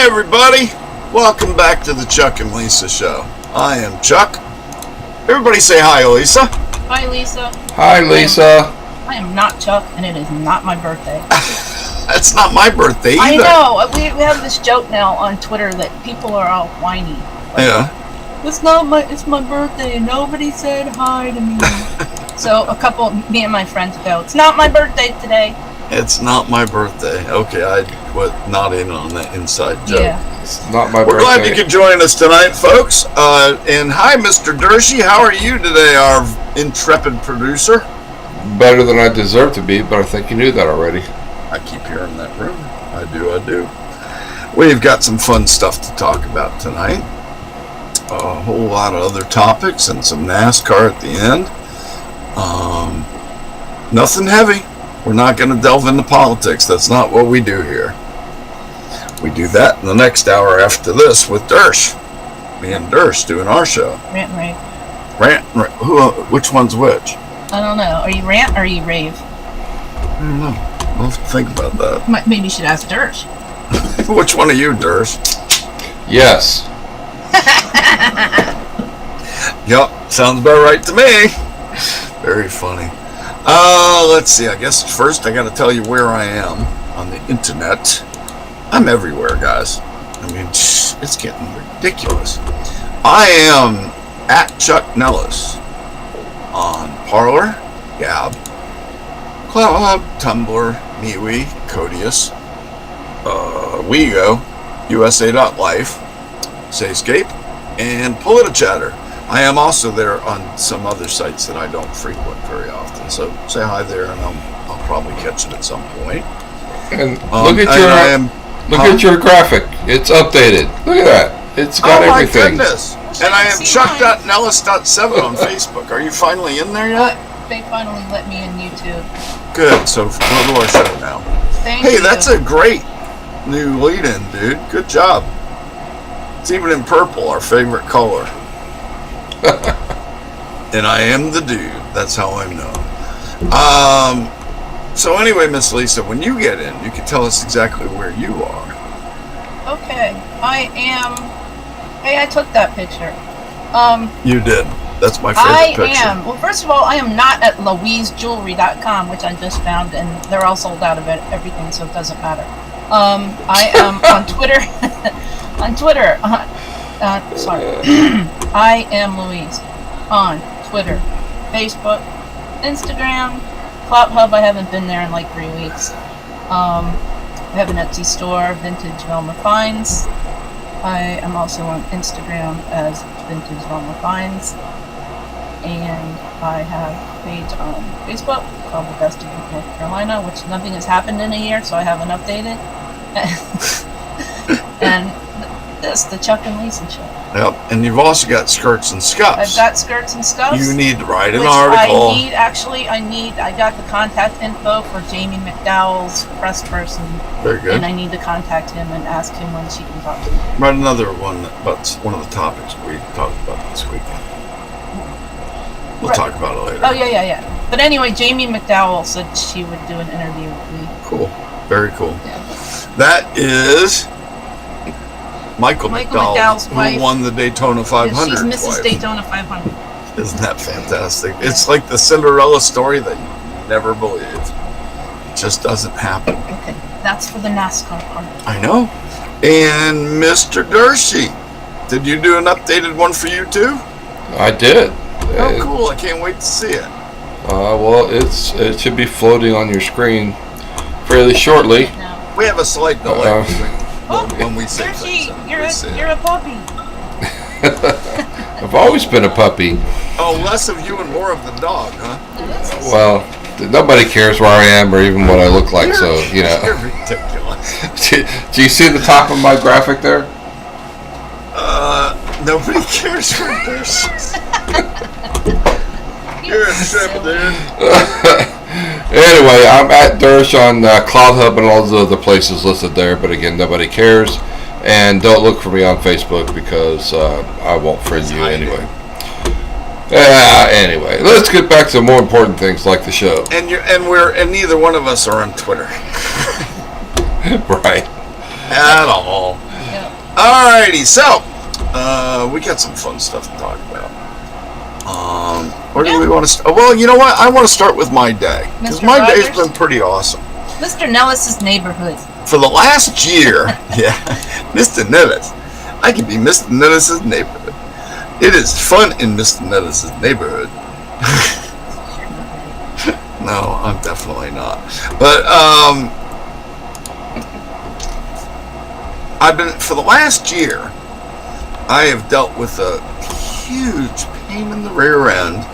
Hi, everybody. Welcome back to the Chuck and Lisa Show. I am Chuck. Everybody say hi, Lisa. Hi, Lisa. Hi, Lisa. I am not Chuck, and it is not my birthday. It's not my birthday either. I know. We have this joke now on Twitter that people are all whiny. Yeah. It's my birthday, and nobody said hi to me. So me and my friends go, it's not my birthday today. It's not my birthday. Okay, I was not in on that inside joke. Yeah. It's not my birthday. We're glad you could join us tonight, folks. And hi, Mr. Dershey. How are you today, our intrepid producer? Better than I deserve to be, but I think you knew that already. I keep hearing that room. I do. We've got some fun stuff to talk about tonight. A whole lot of other topics and some NASCAR at the end. Nothing heavy. We're not going to delve into politics. That's not what we do here. We do that in the next hour after this with Dersh. Me and Dersh doing our show. Rant and rave. Rant. Which one's which? I don't know. Are you rant or are you rave? I don't know. We'll have to think about that. Maybe you should ask Dersh. Which one are you, Dersh? Yes. Yep, sounds about right to me. Very funny. Let's see. I guess first I got to tell you where I am on the internet. I'm everywhere, guys. I mean, it's getting ridiculous. I am at Chuck Nellis on Parler, Gab, Club, Tumblr, MeWe, Codius, WeGo, USA.life, Sayscape, and Politichatter. I am also there on some other sites that I don't frequent very often. So say hi there, and I'll probably catch it at some point. And look at your graphic. It's updated. Look at that. It's got everything. Oh my goodness! And I am Chuck.Nellis.7 on Facebook. Are you finally in there yet? They finally let me in YouTube. Good. So go to our show now. Thank you. Hey, that's a great new lead-in, dude. Good job. It's even in purple, our favorite color. And I am the dude. That's how I'm known. So anyway, Miss Lisa, when you get in, you can tell us exactly where you are. Okay. Hey, I took that picture. You did. That's my favorite picture. Well, first of all, I am not at LouiseJewelry.com, which I just found, and they're all sold out of everything, so it doesn't matter. I am on Twitter. I am Louise on Twitter, Facebook, Instagram, CloutHub. I haven't been there in like 3 weeks. I have an Etsy store, Vintage Velma Finds. I am also on Instagram as Vintage Velma Finds. And I have a page on Facebook called The Best of North Carolina, which nothing has happened in a year, so I haven't updated. And the Chuck and Lisa Show. Yep, and you've also got Skirts and Scuffs. I've got Skirts and Scuffs. You need to write an which article. I got the contact info for Jamie McDowell's press person. Very good. And I need to contact him and ask him when she can talk to me. Write another one about one of the topics we talked about this weekend. We'll talk about it later. Oh, yeah. But anyway, Jamie McDowell said she would do an interview with me. Cool. Very cool. Yeah. That is Michael McDowell's who wife. Won the Daytona 500. She's Mrs. Wife. Daytona 500. Isn't that fantastic? Yeah. It's like the Cinderella story that you never believe. It just doesn't happen. Okay, that's for the NASCAR part. I know. And Mr. Dershey, did you do an updated one for you too? I did. Oh, cool. I can't wait to see it. Well, it should be floating on your screen fairly shortly. No. We have a slight delay when we say Dershey, things. you're a puppy. I've always been a puppy. Oh, less of you and more of the dog, huh? Well, nobody cares where I am or even what I look like, so, you know. You're ridiculous. Do you see the top of my graphic there? Nobody cares for Dershey. You're a trip, dude. Anyway, I'm at Dersh on CloutHub and all the other places listed there, but again, nobody cares. And don't look for me on Facebook because I won't friend you anyway. Anyway, let's get back to more important things like the show. And neither one of us are on Twitter. Right. At all. Yeah, Alrighty, so we got some fun stuff to talk about. Where do we want to start? Well, you know what? I want to start with my day because Mr. my day's Rogers? been pretty awesome. Mr. Nellis's neighborhood. For the last year, yeah, Mr. Nellis. I can be Mr. Nellis's neighborhood. It is fun in Mr. Nellis's neighborhood. No, I'm definitely not. But I've been for the last year. I have dealt with a huge pain in the rear end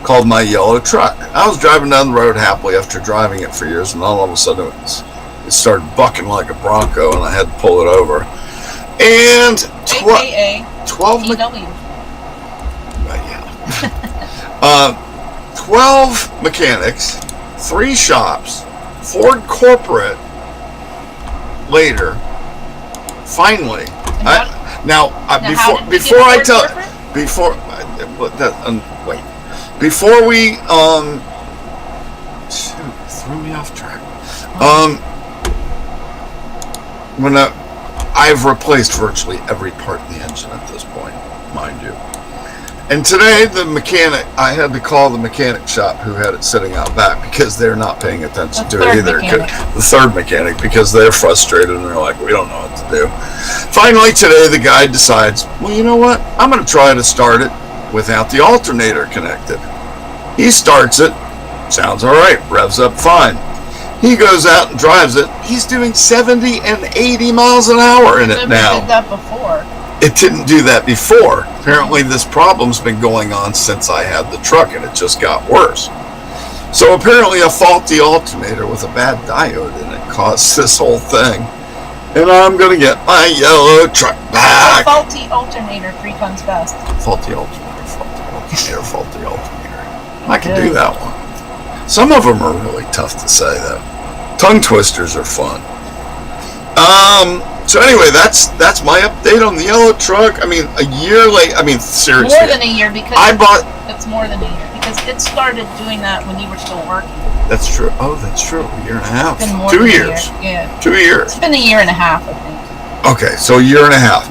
called my yellow truck. I was driving down the road happily after driving it for years, and then all of a sudden it started bucking like a Bronco, and I had to pull it over. And AKA 12 TW. yeah. 12 mechanics, 3 shops, Ford corporate. Later, finally, before I tell, before wait, before we shoot, threw me off track. When I've replaced virtually every part in the engine at this point, mind you. And today, I had to call the mechanic shop who had it sitting out back because they're not paying attention to it either. The third mechanic, because they're frustrated and they're like, we don't know what to do. Finally, today, the guy decides, well, you know what? I'm going to try to start it without the alternator connected. He starts it. Sounds all right. Revs up fine. He goes out and drives it. He's doing 70 and 80 miles an hour in it now. Did that before. It didn't do that before. Apparently this problem's been going on since I had the truck, and it just got worse. So apparently a faulty alternator with a bad diode in it caused this whole thing. And I'm going to get my yellow truck back. A faulty alternator 3 tons fast. Faulty alternator. I can do that one. Some of them are really tough to say, though. Tongue twisters are fun. So anyway, that's my update on the yellow truck. I mean, a year late. I mean, seriously. More than a year because it's more than a year because it started doing that when you were still working. That's true. Oh, that's true. A year and a half. It's been more 2 than years. A year. Yeah. 2 years. It's been a year and a half, I think. Okay, so a year and a half.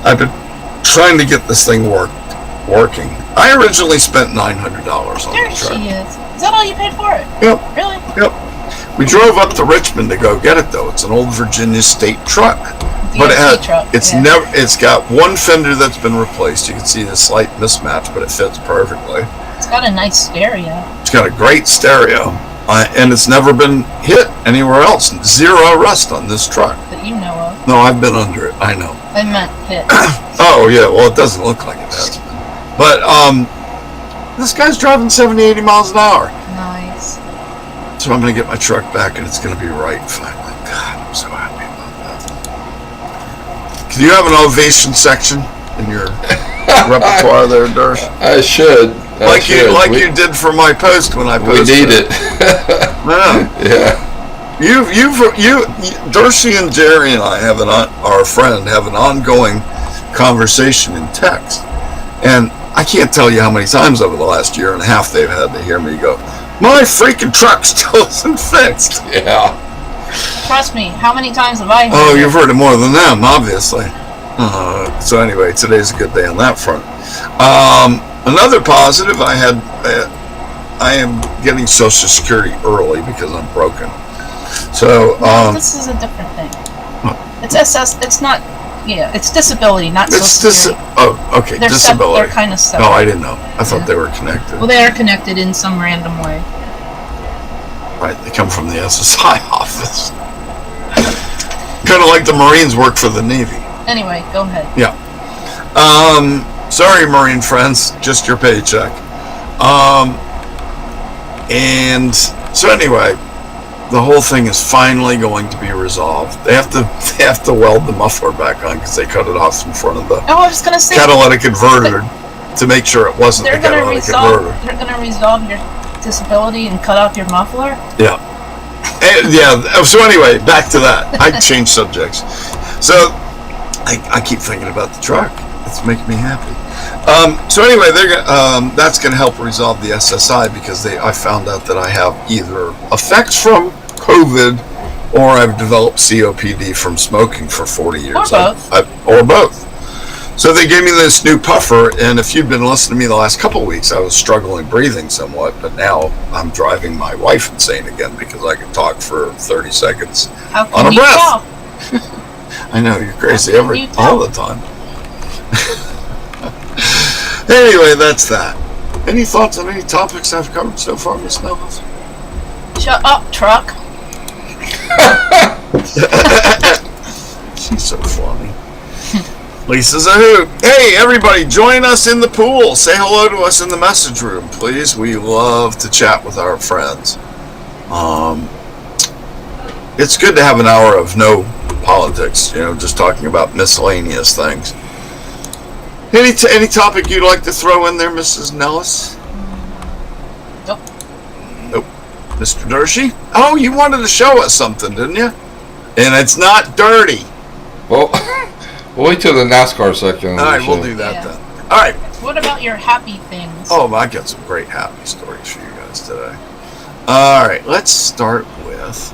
I've been trying to get this thing working. I originally spent $900 on the truck. There she is. Is that all you paid for it? Yep. Really? Yep. We drove up to Richmond to go get it, though. It's an old Virginia State truck. But it's got one fender that's been replaced. You can see the slight mismatch, but it fits perfectly. It's got a nice stereo. It's got a great stereo, and it's never been hit anywhere else. 0 rust on this truck. That you know of. No, I've been under it. I know. I meant hit. Oh, yeah. Well, it doesn't look like it has been. But this guy's driving 70, 80 miles an hour. Nice. So I'm going to get my truck back, and it's going to be right finally. God, I'm so happy about that. Do you have an ovation section in your repertoire there, Dersh? I should. You did for my post when I posted. We need it. Yeah. Dershie and Jerry and I our friend, have an ongoing conversation in text, and I can't tell you how many times over the last year and a half they've had to hear me go, my freaking truck still isn't fixed. Yeah. Trust me, how many times have I heard Oh, it? you've heard it more than them, obviously. So anyway, today's a good day on that front. Another positive, I am getting Social Security early because I'm broken. So this is a different thing. It's it's not. Yeah, it's disability, not Social Security. Okay, they're disability. They're kind of separate. Oh, I didn't know. I thought they were connected. Well, they are connected in some random way. Right, they come from the SSI office. Kind of like the Marines work for the Navy. Anyway, go ahead. Yeah. Sorry, Marine friends, just your paycheck. And so anyway, the whole thing is finally going to be resolved. They have to weld the muffler back on because they cut it off in front of the I was going to say catalytic converter to make sure it wasn't the catalytic converter. They're going to resolve your disability and cut off your muffler? Yeah. So anyway, back to that. I changed subjects. So I keep thinking about the truck. It's making me happy. So anyway, that's going to help resolve the SSI because I found out that I have either effects from COVID or I've developed COPD from smoking for 40 years. Or both. Or both. So they gave me this new puffer, and if you've been listening to me the last couple of weeks, I was struggling breathing somewhat, but now I'm driving my wife insane again because I can talk for 30 seconds How can on a you breath. tell? I know, you're crazy How can you tell? all the time. Anyway, that's that. Any thoughts on any topics I've covered so far, Miss Nellis? Shut up, truck. She's so funny. Lisa's a hoot. Hey, everybody, join us in the pool. Say hello to us in the message room, please. We love to chat with our friends. It's good to have an hour of no politics, just talking about miscellaneous things. Any topic you'd like to throw in there, Mrs. Nellis? Nope. Nope. Mr. Dershey? Oh, you wanted to show us something, didn't you? And it's not dirty. Well, we'll wait till the NASCAR section. All right, we'll do that Yeah. then. All right. What about your happy things? Oh, I got some great happy stories for you guys today. All right, let's start with...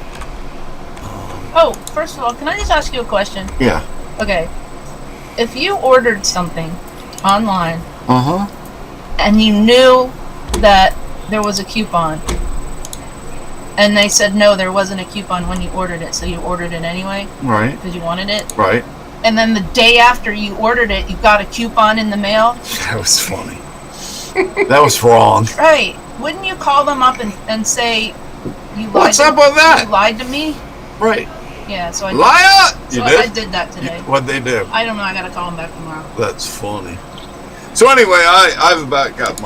Oh, first of all, can I just ask you a question? Yeah. Okay. If you ordered something online Uh-huh. and you knew that there was a coupon, and they said no, there wasn't a coupon when you ordered it, so you ordered it anyway Right, because you wanted it, right. and then the day after you ordered it, you got a coupon in the mail, That was funny. That was wrong. right? Wouldn't you call them up and say you lied? What's up with that? You lied to me? Right. Yeah. So I Liar! So You I did? did that today. What'd they do? I don't know. I gotta call them back tomorrow. That's funny. So anyway, I've about got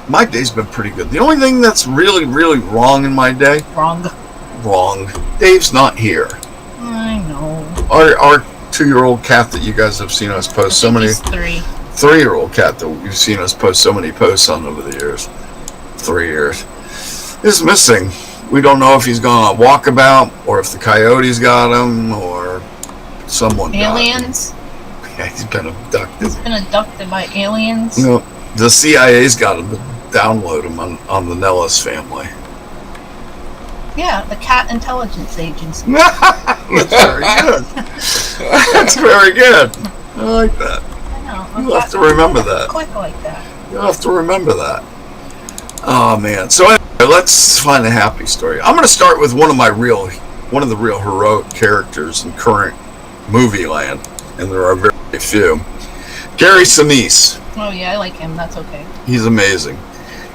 my day's been pretty good. The only thing that's really, really wrong in my day, Wrong. Dave's not here. I know. Our 2-year-old cat that you guys have seen us post so many... He's 3. 3-year-old cat that you've seen us post so many posts on over the years, 3 years, is missing. We don't know if he's gone on a walkabout or if the coyotes got him or someone got him. Aliens. Yeah, he's been abducted. He's been abducted by aliens. No, the CIA's got him to download him on the Nellis family. Yeah, the Cat Intelligence Agency. That's very good. That's very good. I like that. I know. You'll have to remember that. Quick like that. You'll have to remember that. Oh man. So anyway, let's find a happy story. I'm going to start with one of the real heroic characters in current movie land, and there are very few. Gary Sinise. Oh yeah, I like him. That's okay. He's amazing.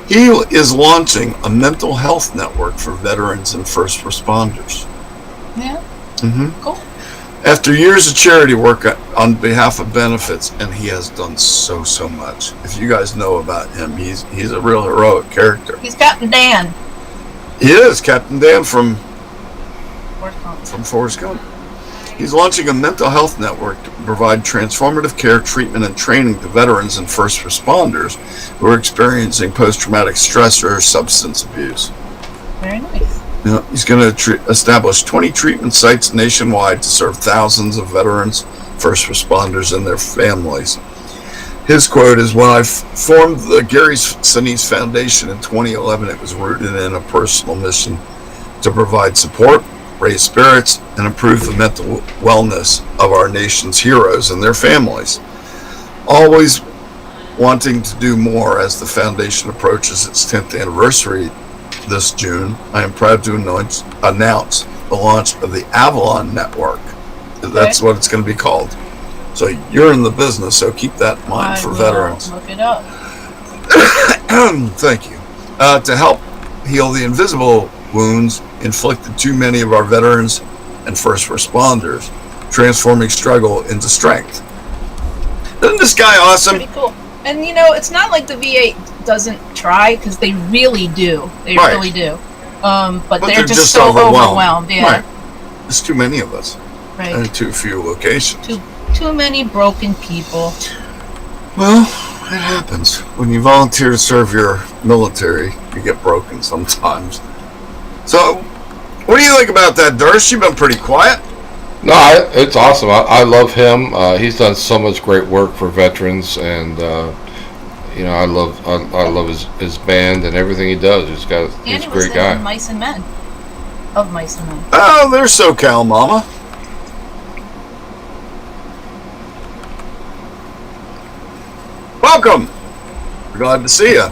He is launching a mental health network for veterans and first responders. Yeah. Mm-hmm. Cool. After years of charity work on behalf of benefits, and he has done so much. If you guys know about him, he's a real heroic character. He's Captain Dan. He is Captain Dan from Forrest Gump. Forrest Gump. He's launching a mental health network to provide transformative care, treatment, and training to veterans and first responders who are experiencing post-traumatic stress or substance abuse. Very nice. He's going to establish 20 treatment sites nationwide to serve thousands of veterans, first responders, and their families. His quote is, "When I formed the Gary Sinise Foundation in 2011, it was rooted in a personal mission to provide support, raise spirits, and improve the mental wellness of our nation's heroes and their families. Always wanting to do more as the foundation approaches its 10th anniversary this June, I am proud to announce the launch of the Avalon Network." That's what it's going to be called. So you're in the business, so keep that in mind I for will veterans. Look it up. Thank you. To help heal the invisible wounds inflicted to many of our veterans and first responders, transforming struggle into strength. Isn't this guy awesome? Pretty cool. And it's not like the VA doesn't try, because they really do. They Right. really do. But they're they're just just so overwhelmed. overwhelmed. Yeah. Right. There's too many of us Right. and too few locations. Too many broken people. Well, it happens. When you volunteer to serve your military, you get broken sometimes. So, what do you think about that, Durst? You've been pretty quiet. No, it's awesome. I love him. He's done so much great work for veterans, and I love his band and everything he does. He's a Andy was great in guy. Mice and Men. of Mice and Men. Oh, there's SoCal Mama. Welcome. We're glad to see you.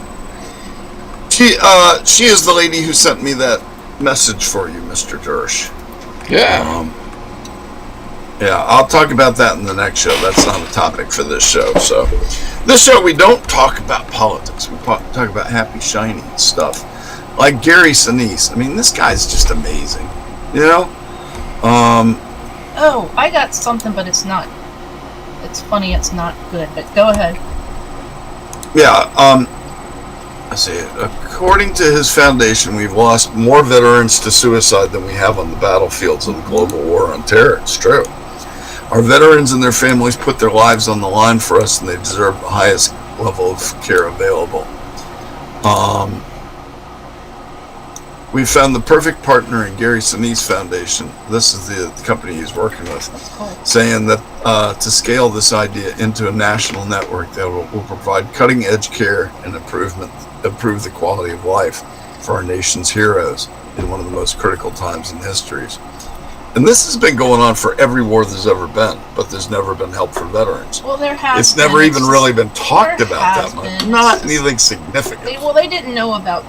She is the lady who sent me that message for you, Mr. Dersh. Yeah. Yeah, I'll talk about that in the next show. That's not a topic for this show. So, this show we don't talk about politics. We talk about happy, shiny stuff, like Gary Sinise. I mean, this guy's just amazing. You know. Oh, I got something, but it's not. It's funny. It's not good. But go ahead. Yeah. Let's see. According to his foundation, we've lost more veterans to suicide than we have on the battlefields of the global war on terror. It's true. Our veterans and their families put their lives on the line for us, and they deserve the highest level of care available. We found the perfect partner in Gary Sinise Foundation. This is the company he's working with, Cool. saying that to scale this idea into a national network that will provide cutting-edge care and improve the quality of life for our nation's heroes in one of the most critical times in history. And this has been going on for every war there's ever been, but there's never been help for veterans. Well, there has. It's never even really been talked there about has that much. been. Not anything significant. They didn't know about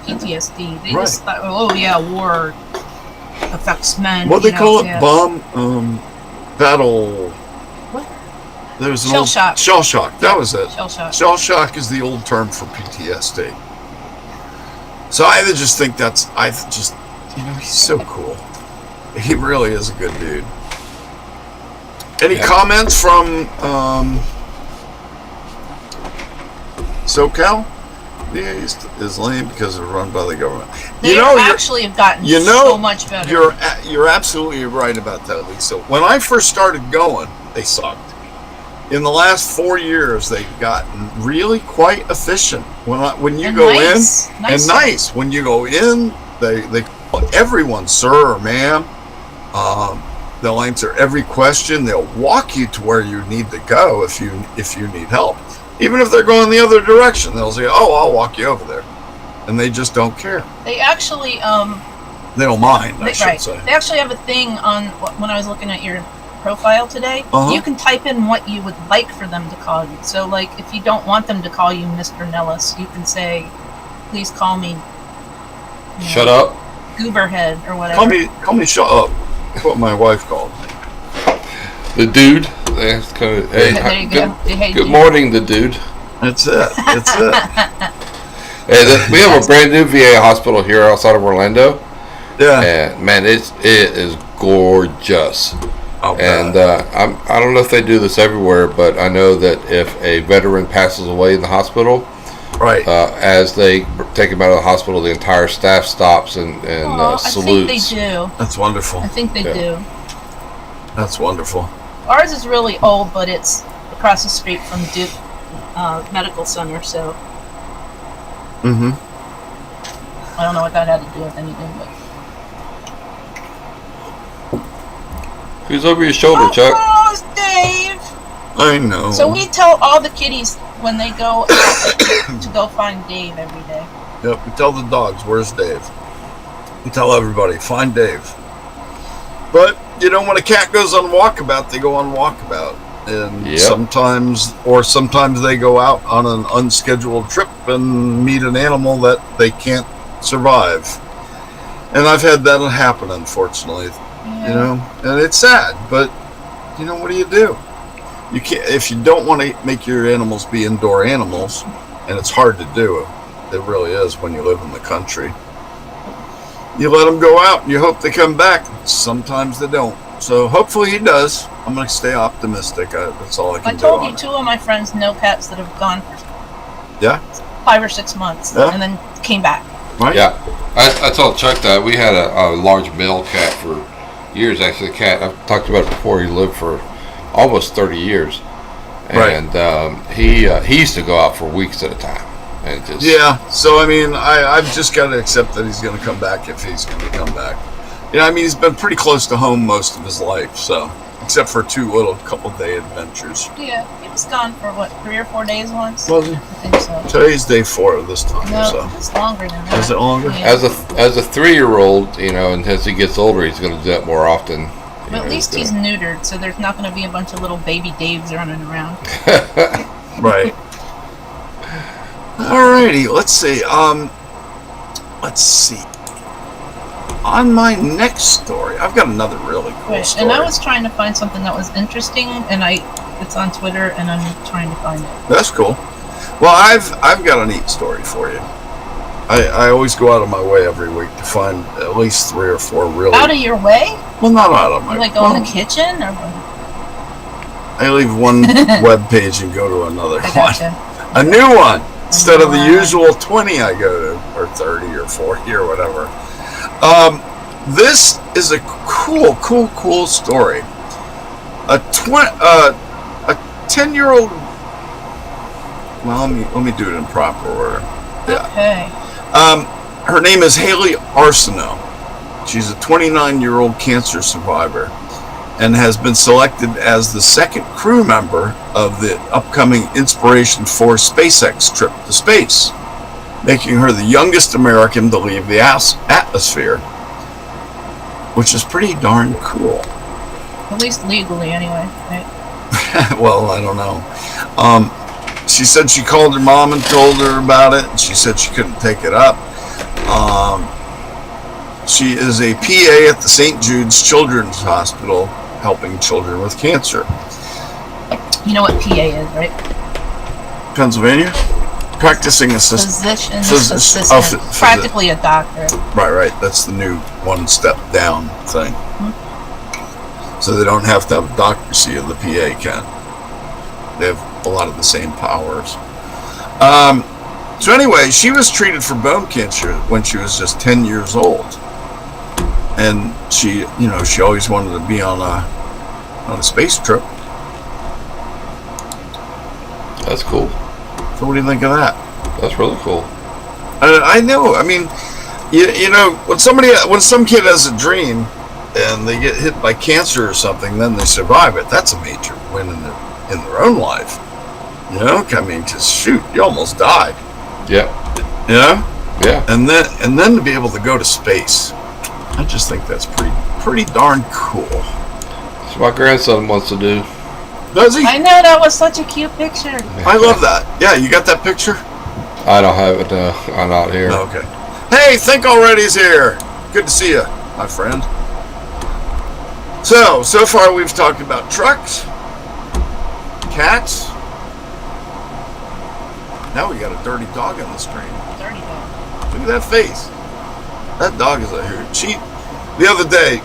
PTSD. They Right. just thought, oh yeah, war affects men. What they call it? yeah. Battle. What? There's an Shell old shock. Shell shock. That was it. Shell shock. Shell shock is the old term for PTSD. So I just think he's so cool. He really is a good dude. Any comments from SoCal? The East is lame because they're run by the government. They actually have gotten so much better. You're absolutely right about that, Lisa. When I first started going, they sucked. In the last 4 years, they've gotten really quite efficient. When you go in, and nice. When you go in, they call everyone sir or ma'am. They'll answer every question. They'll walk you to where you need to go if you need help. Even if they're going the other direction, they'll say, "Oh, I'll walk you over there," and they just don't care. They actually They don't mind. I should say. They actually have a thing on when I was looking at your profile today. Uh-huh. You can type in what you would like for them to call you. So, like, if you don't want them to call you Mr. Nellis, you can say, "Please call me." Shut up. Gooberhead or whatever. Call me. Shut up. That's what my wife called me. The dude. That's kind of, hey, There you go. Hey, good dude. morning, the dude. That's it. That's it. Hey, we have a brand new VA hospital here outside of Orlando, Yeah. and man, it is gorgeous. Oh, And God. I don't know if they do this everywhere, but I know that if a veteran passes away in the hospital, Right. as they take him out of the hospital, the entire staff stops and salutes. I think they do. That's wonderful. I think they do. That's wonderful. Ours is really old, but it's across the street from Duke Medical Center, so Mm-hmm. I don't know what that had to do with anything. But Who's over your shoulder, Chuck? Oh, it's Dave! I know. So we tell all the kitties when they go out to go find Dave every day. Yep. We tell the dogs, "Where's Dave?" We tell everybody, "Find Dave." But when a cat goes on walkabout, they go on walkabout, and Yep. sometimes they go out on an unscheduled trip and meet an animal that they can't survive. And I've had that happen, unfortunately. Yeah. And it's sad, but what do you do? You can't if you don't want to make your animals be indoor animals, and it's hard to do. It really is when you live in the country. You let them go out and you hope they come back. Sometimes they don't. So hopefully he does. I'm going to stay optimistic. That's all I I can do. told on you it. 2 of my friends know cats that have gone for Yeah. 5 or 6 months Yeah. and then came back. Right? Yeah, I told Chuck that we had a large male cat for years. Actually, the cat I've talked about it before. He lived for almost 30 years, Right. and he used to go out for weeks at a time, and just Yeah. So I've just got to accept that he's going to come back if he's going to come back. He's been pretty close to home most of his life, so except for 2 little couple-day adventures. Yeah, he was gone for what, 3 or 4 days once? Was he? I think so. Today's day 4 this time, No, so. it's longer than that. Is it longer? Yeah. As a 3-year-old, you know, and as he gets older, he's going to do that more often. But at least he's neutered, so there's not going to be a bunch of little baby Daves running around. Right. Alrighty, let's see. Let's see. On my next story, I've got another really cool Right, story. and I was trying to find something that was interesting, and it's on Twitter, and I'm trying to find it. That's cool. Well, I've got a neat story for you. I always go out of my way every week to find at least 3 or 4 really. Out of your way? Well, not out of my. You like go in the kitchen, or what? I leave one web page and go to another I one. gotcha. A new one instead of the Wow. usual 20 I go to, or 30 or 40 or whatever. This is a cool story. A 10-year-old. Well, let me do it in proper order. Yeah. Okay. Her name is Haley Arsenault. She's a 29-year-old cancer survivor and has been selected as the 2nd crew member of the upcoming Inspiration 4 SpaceX trip to space, making her the youngest American to leave the atmosphere, which is pretty darn cool. At least legally, anyway. Right? Well, I don't know. She said she called her mom and told her about it, and she said she couldn't take it up. She is a PA at the St. Jude's Children's Hospital, helping children with cancer. You know what PA is, right? Pennsylvania? Practicing assistant. Physician Phys- assistant. oh, phy- Practically a doctor. Right. That's the new one step down thing. So they don't have to have a doctor see you, the PA can. They have a lot of the same powers. So anyway, she was treated for bone cancer when she was just 10 years old. And she always wanted to be on a space trip. That's cool. So what do you think of that? That's really cool. I know. I mean, you know, when some kid has a dream and they get hit by cancer or something, then they survive it. That's a major win in their own life. You know, I mean, just shoot, you almost died. Yeah. You know, Yeah. and then to be able to go to space, I just think that's pretty darn cool. That's what my grandson wants to do. Does he? I know, that was such a cute picture. I love that. Yeah, you got that picture? I don't have it. I'm not here. Okay. Hey, Think Already's here. Good to see you, my friend. So far we've talked about trucks, cats. Now we got a dirty dog on the screen. Dirty dog. Look at that face. That dog is a hoot. The other day,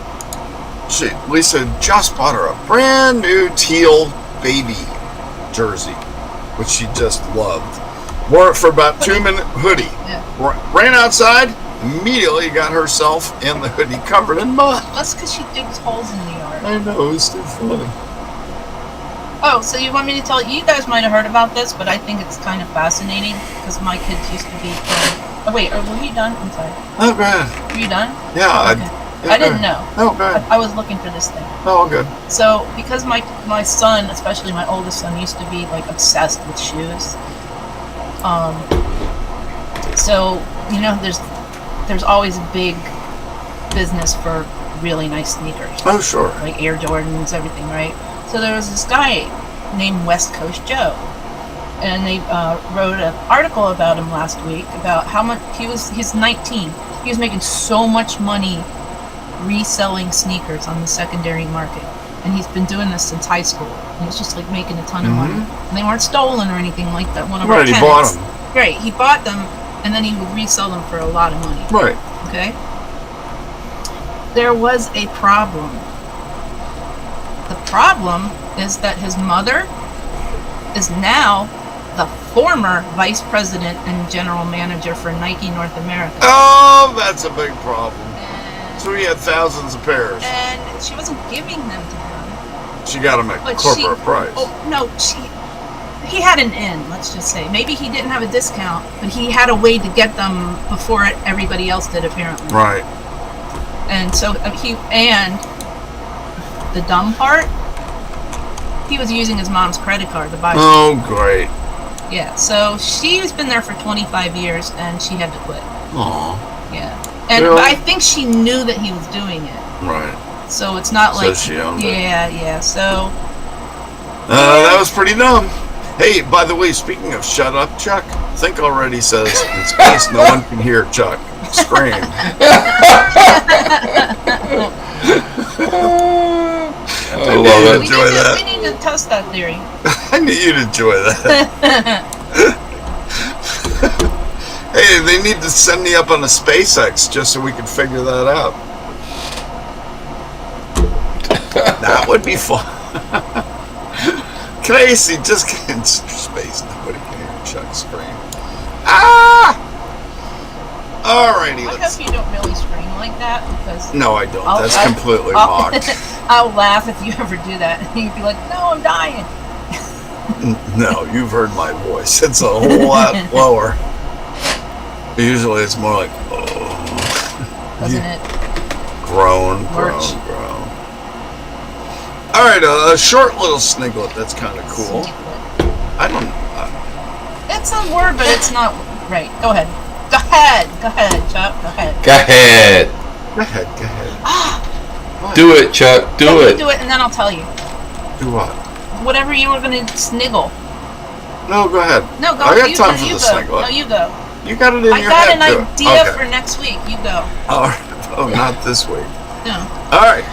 Lisa just bought her a brand new teal baby jersey, which she just loved. Wore it for about 2 minutes. Hoodie. Yeah. Ran outside, immediately got herself in the hoodie covered in mud. That's because she digs holes in the yard. I know, it's too funny. Oh, so you want me to tell you guys might have heard about this, but I think it's kind of fascinating because my kids used to be. Oh wait, were you done? I'm sorry. Oh, good. Were you done? Yeah, Okay. I didn't know. Oh, good. I was looking for this thing. Oh, good. So because my son, especially my oldest son, used to be like obsessed with shoes. So you know, there's always a big business for really nice sneakers. Oh, sure. Like Air Jordans, everything, right? So there was this guy named West Coast Joe, and they wrote an article about him last week about how much he's 19. He was making so much money reselling sneakers on the secondary market, and he's been doing this since high school. He was just like making a ton of money, and they weren't stolen or anything like that. One of our Right, he tenants. bought them. Right, he bought them, and then he would resell them for a lot of money. Right. Okay? There was a problem. The problem is that his mother is now the former vice president and general manager for Nike North America. Oh, that's a big problem. And, So he had thousands of pairs. and she wasn't giving them to him. She got them at But corporate price. Oh, no, he had an in, let's just say. Maybe he didn't have a discount, but he had a way to get them before everybody else did, apparently. Right. And so and the dumb part he was using his mom's credit card to buy. Oh, great. Yeah, so she's been there for 25 years, and she had to quit. Aw. Yeah, and Really? I think she knew that he was doing it, Right. so it's not So like she owned it. yeah. So That was pretty dumb. Hey, by the way, speaking of shut up, Chuck, Think already says in space no one can hear Chuck scream. I love it. Enjoy that. We need to test that theory. I knew you'd enjoy that. Hey, they need to send me up on a SpaceX just so we can figure that out. That would be fun. Casey, just get in space. Nobody can hear Chuck scream. Ah! Alrighty, I let's... hope you don't really scream like that, because No, I don't. That's I'll- completely I'll- mocked. I'll laugh if you ever do that. You'd be like, "No, I'm dying." No, you've heard my voice. It's a whole lot lower. Usually it's more like, oh, Doesn't it? groan, Lurch. groan. All right, a short little sniglet. That's kind of cool. I don't. It's a word, but it's not right. Go ahead. Go ahead, Chuck. Go ahead. Go ahead. Go ahead. Go ahead. Do it, Chuck. Do Let me it. do it, and then I'll tell you. Do what? Whatever you were gonna sniggle. No, go ahead. No, go. I got you time go. for You the go. sniglet. No, you go. You got it in I your got head. an do it. idea Okay. for next week. You go. All right. Oh, not this week. No. All right.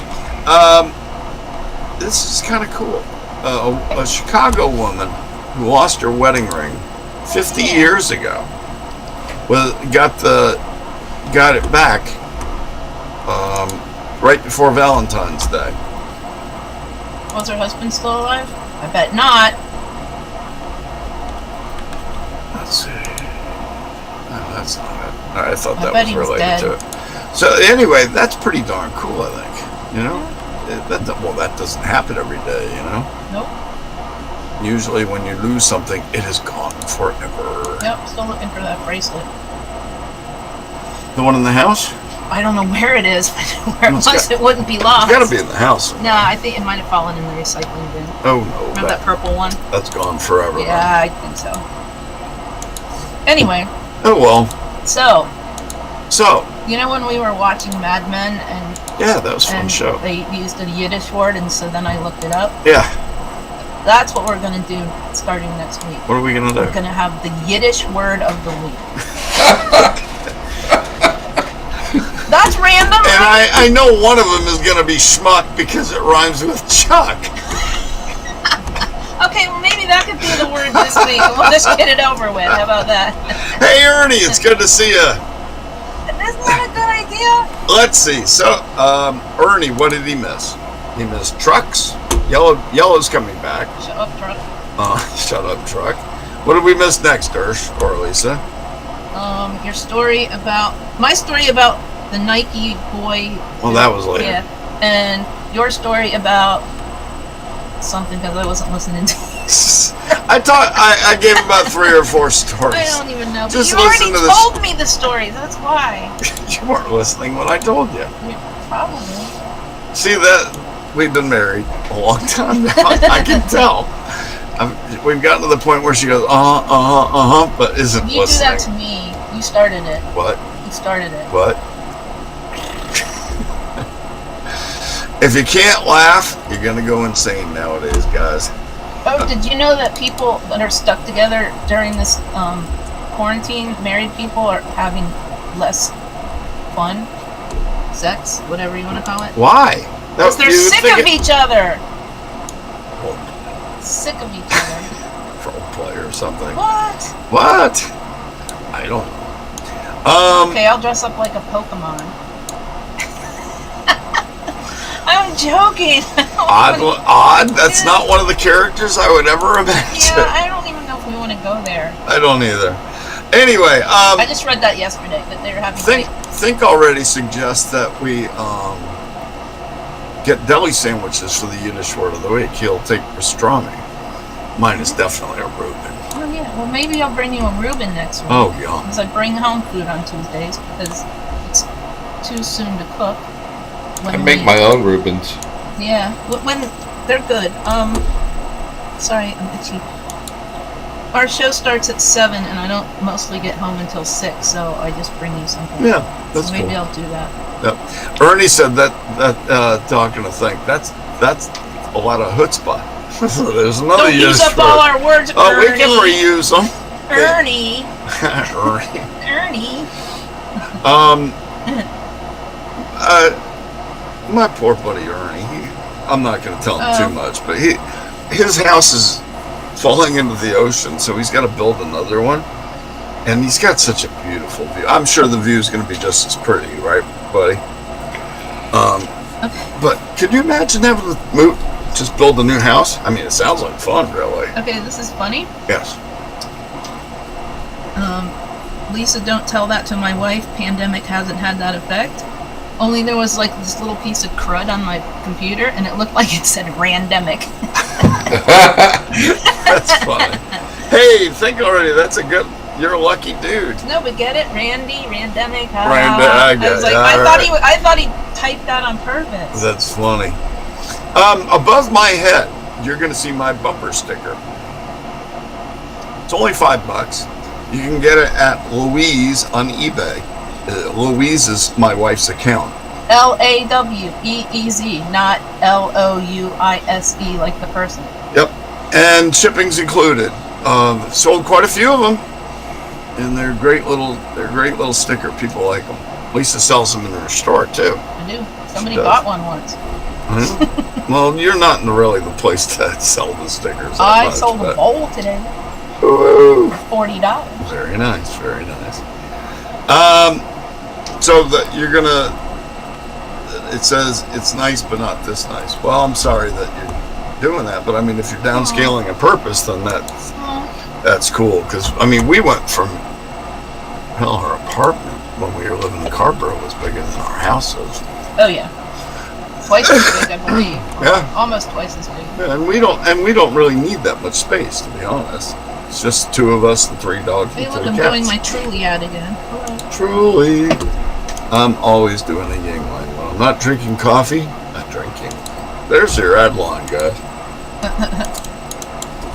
This is kind of cool. A Chicago woman who lost her wedding ring 50 Yeah. years ago. Got it back right before Valentine's Day. Was her husband still alive? I bet not. Let's see. No, that's not it. I thought I that bet was he was related dead. to it. So anyway, that's pretty darn cool, I think. You know, that doesn't happen every day. You know. Nope. Usually when you lose something, it is gone forever. Yep. Still looking for that bracelet. The one in the house? I don't know where it is, but where it It's was, got- it wouldn't be lost. It's got to be in the house. No, I think it might have fallen in the recycling bin. Oh no, Remember that purple one? that's gone forever. Yeah, I think so. Anyway, Oh well. so So you know when we were watching Mad Men and yeah, that was a fun show. they used a Yiddish word, and so then I looked it up. Yeah. That's what we're gonna do starting next week. What are we gonna We're do? gonna have the Yiddish word of the week. That's random. And I know one of them is gonna be schmuck because it rhymes with Chuck. Okay, well maybe that could be the word this week. We'll just get it over with. How about that? Hey Ernie, it's good to see you. Isn't that a good idea? Let's see. So Ernie, what did he miss? He missed trucks. Yellow's coming back. Shut up, truck. Shut up, truck. What did we miss next, Ursh or Lisa? Your story about my story about the Nike boy. Well, that was later. Yeah, and your story about something because I wasn't listening to. I gave about 3 or 4 stories. I don't even know. But Just you already listen to this. told me the stories. That's why. You weren't listening when I told you. Probably. See that we've been married a long time now. I can tell. We've gotten to the point where she goes, but isn't You listening. do that to me. You started it. What? You started it. What? If you can't laugh, you're gonna go insane nowadays, guys. Oh, did you know that people that are stuck together during this quarantine, married people, are having less fun, sex, whatever you want to call it? Why? Because they're You would sick think of each other. Well, Sick of each other. role play or something. What? What? I don't know. Okay, I'll dress up like a Pokemon. I'm joking. Odd. That's not one of the characters I would ever imagine. Yeah, I don't even know if we want to go there. I don't either. Anyway, I just read that yesterday that they were having. Think already suggests that we get deli sandwiches for the Yiddish word of the week. He'll take pastrami. Mine is definitely a Reuben. Oh yeah. Well, maybe I'll bring you a Reuben next week. Oh yeah. Because I bring home food on Tuesdays because it's too soon to cook. I make my own Reubens. Yeah, when they're good. Sorry, I'm itchy. Our show starts at 7, and I don't mostly get home until 6, so I just bring you something. Yeah, that's so maybe cool. I'll do that. Yep. Ernie said that talking to think that's a lot of chutzpah. There's another Don't use up for all it. our words, Oh, Ernie. we can reuse them. Ernie. Ernie. Ernie. My poor buddy Ernie. I'm not going to tell him too much, but his house is falling into the ocean, so he's got to build another one. And he's got such a beautiful view. I'm sure the view is going to be just as pretty, right, buddy? But could you imagine having to move, just build a new house? I mean, it sounds like fun, really. Okay, this is funny. Yes. Lisa, don't tell that to my wife. Pandemic hasn't had that effect. Only there was like this little piece of crud on my computer, and it looked like it said "randemic." That's funny. Hey, think already. That's a good. You're a lucky dude. No, but get it, randemic. I get was like, it. I thought he typed that on purpose. That's funny. Above my head, you're going to see my bumper sticker. It's only $5. You can get it at Louise on eBay. Louise is my wife's account. Laweeze, not Louise, like the person. Yep, and shipping's included. Sold quite a few of them, and they're great little sticker. People like them. Lisa sells them in her store too. I do. Somebody bought one once. Well, you're not in really the place to sell the stickers. I sold a bowl today Ooh. for $40. Very nice, very nice. So that you're gonna. It says it's nice, but not this nice. Well, I'm sorry that you're doing that, but I mean, if you're downscaling on purpose, then that's cool. Because I mean, we went from our apartment when we were living in Carborough was bigger than our house is. Oh yeah, twice as big, I believe. Yeah, almost twice as big. yeah, and we don't really need that much space, to be honest. It's just 2 of us and 3 dogs Hey, and look, 2 I'm cats. doing my Truly ad again. Hello. Truly. I'm always doing a Yingling. When I'm not drinking coffee, I'm drinking. There's your ad line, guys.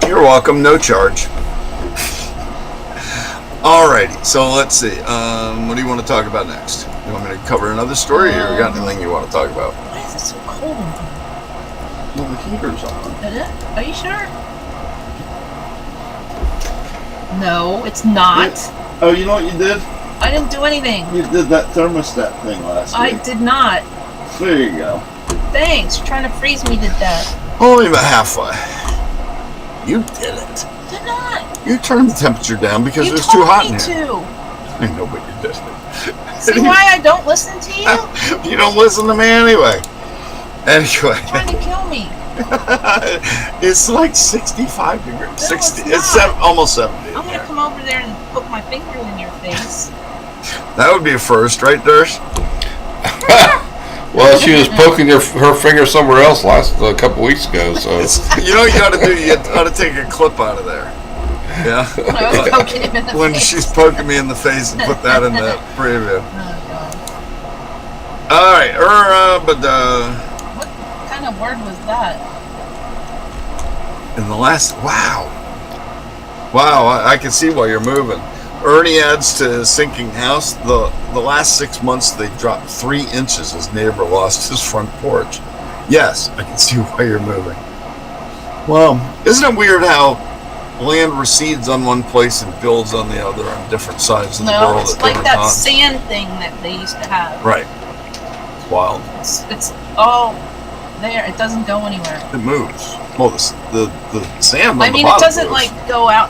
You're welcome, no charge. Alrighty, so let's see. What do you want to talk about next? You want me to cover another story, or you got anything you want to talk about? Why is it so cold in here? Well, the heater's on. Is it? Are you sure? No, it's not. Oh, you know what you did? I didn't do anything. You did that thermostat thing last I did not. There you go. Thanks. You're trying to freeze me to death. Only about halfway. You did it. Did not. You turned the temperature down because You it was too told hot me in here. to. I know, but you did. See why I don't listen to you? You don't listen to me anyway. Anyway, Trying to kill me. it's like 65 degrees. No, 60. it's It's almost 70. I'm gonna come over there and poke my finger in your face. That would be a first, right, Durst? Well, she was poking her finger somewhere else a couple weeks ago. So You know what you ought to do? You ought to take a clip out of there. Yeah. When I was poking him in the When face. she's poking me in the face and put that in the preview. Oh god. All right, What kind of word was that? in the last, wow, I can see why you're moving. Ernie adds to his sinking house. The last 6 months they dropped 3 inches. His neighbor lost his front porch. Yes, I can see why you're moving. Well, isn't it weird how land recedes on one place and builds on the other on different sides of the No, world it's at like different that times? sand thing that they used to have. Right. It's wild. It's all there. It doesn't go anywhere. It moves. Well, the sand on I the mean, it bottom doesn't moves. like go out.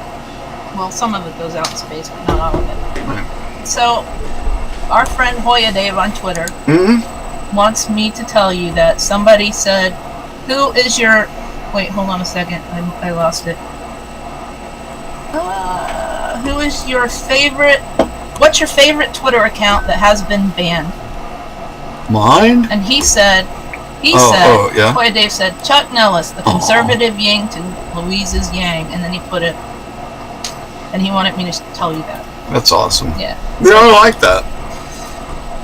Well, some of it goes out in space, but not all of it. Right. So, our friend Hoya Dave on Twitter Mm-hmm. wants me to tell you that somebody said, "Who is your?" Wait, hold on a second. I lost it. Who is your favorite? What's your favorite Twitter account that has been banned? Mine? And he said, yeah. Hoya Dave said, Chuck Nellis, the conservative Yang to Louise's Yang, and then he put it, and he wanted me to tell you that. That's awesome. Yeah. We don't like that.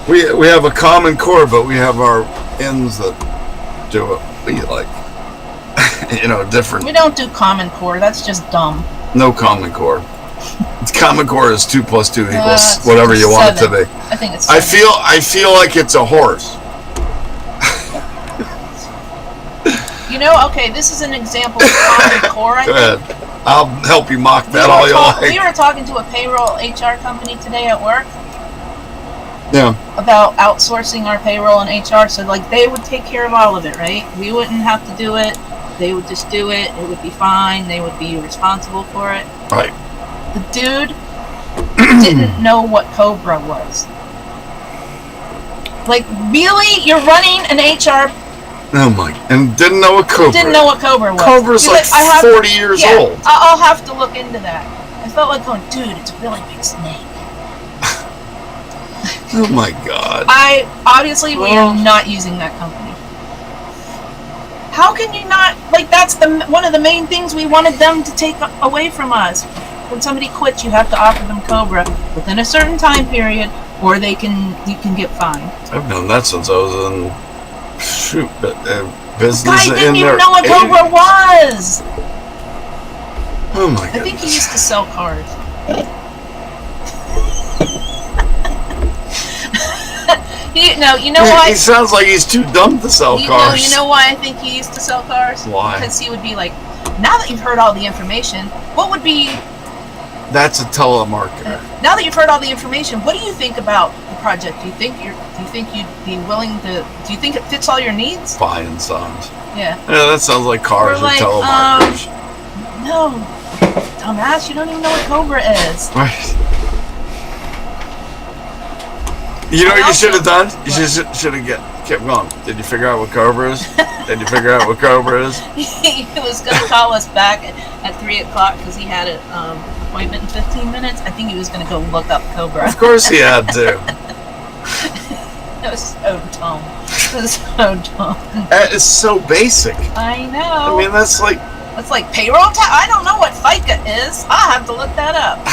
We have a common core, but we have our ends that do what we like. different. We don't do Common Core. That's just dumb. No Common Core. Common Core is 2 + 2 = It's whatever you want it to 7. be. I think it's I 7. feel like it's a horse. Okay, this is an example of Common Core, I Go think. ahead. I'll help you mock that all you like. We were talking to a payroll HR company today at work Yeah. about outsourcing our payroll and HR. So, they would take care of all of it, right? We wouldn't have to do it. They would just do it. It would be fine. They would be responsible for it. Right. The dude didn't know what Cobra was. Really? You're running an HR... Oh my! And didn't know what Cobra. Didn't know what Cobra was. Cobra's He's like I have 40 years yeah, old. I'll have to look into that. I felt like going, dude, it's a really big snake. Oh my God! Obviously we are not using that company. How can you not? That's one of the main things we wanted them to take away from us. When somebody quits, you have to offer them Cobra within a certain time period, or you can get fined. I've known that since I was in business. Guy didn't in even their know what 80s. Cobra was. Oh my God! I think he used to sell cars. You know why? He sounds like he's too dumb to sell cars. You know why I think he used to sell cars? Why? Because he would be like, now that you've heard all the information, what would be... That's a telemarketer. Now that you've heard all the information, what do you think about the project? Do you think you'd be willing to... Do you think it fits all your needs? Buying songs. Yeah. Yeah, that sounds like cars Or or telemarketers. No, dumbass, you don't even know what Cobra is. Right. You know what you should have done? You should have kept going. Did you figure out what Cobra is? Did you figure out what Cobra is? He was going to call us back at 3 o'clock because he had an appointment in 15 minutes. I think he was going to go look up Cobra. Of course he had to. That was so dumb. It was so dumb. That is so basic. I know. I mean, that's like... It's like payroll tax. I don't know what FICA is. I'll have to look that up.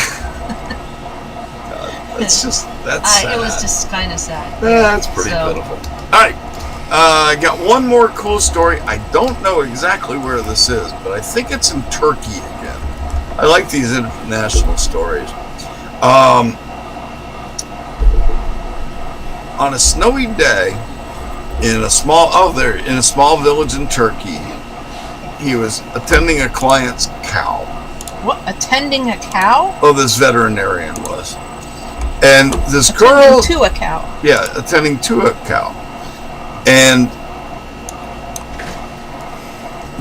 It's just... That's sad. It was just kind of sad. Yeah, that's pretty pitiful. Alright. I got one more cool story. I don't know exactly where this is, but I think it's in Turkey again. I like these international stories. On a snowy day, in a small village in Turkey, he was attending a client's cow. What? Attending a cow? Oh, this veterinarian was. And this girl... Attending to a cow. Yeah, attending to a cow. And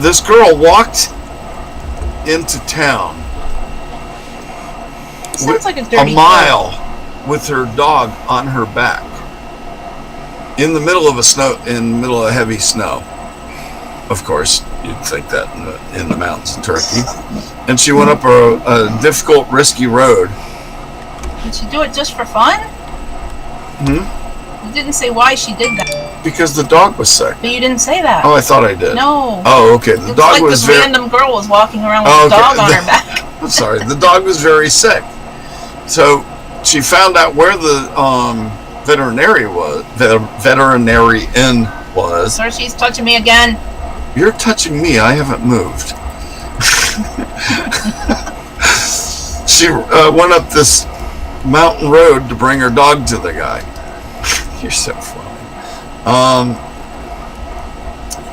this girl walked into town Sounds like a dirty mile with her dog on her back in the middle of heavy snow. Of course, you'd think that in the mountains of Turkey. And she went up a difficult, risky road. Did she do it just for fun? Hmm? You didn't say why she did that. Because the dog was sick. But you didn't say that. Oh, I thought I did. No. Oh, okay. The It's dog like was this random girl was walking around with a dog on her back. I'm sorry. The dog was very sick. So she found out where the veterinarian was. Sir, she's touching me again. You're touching me. I haven't moved. She went up this mountain road to bring her dog to the guy. You're so funny.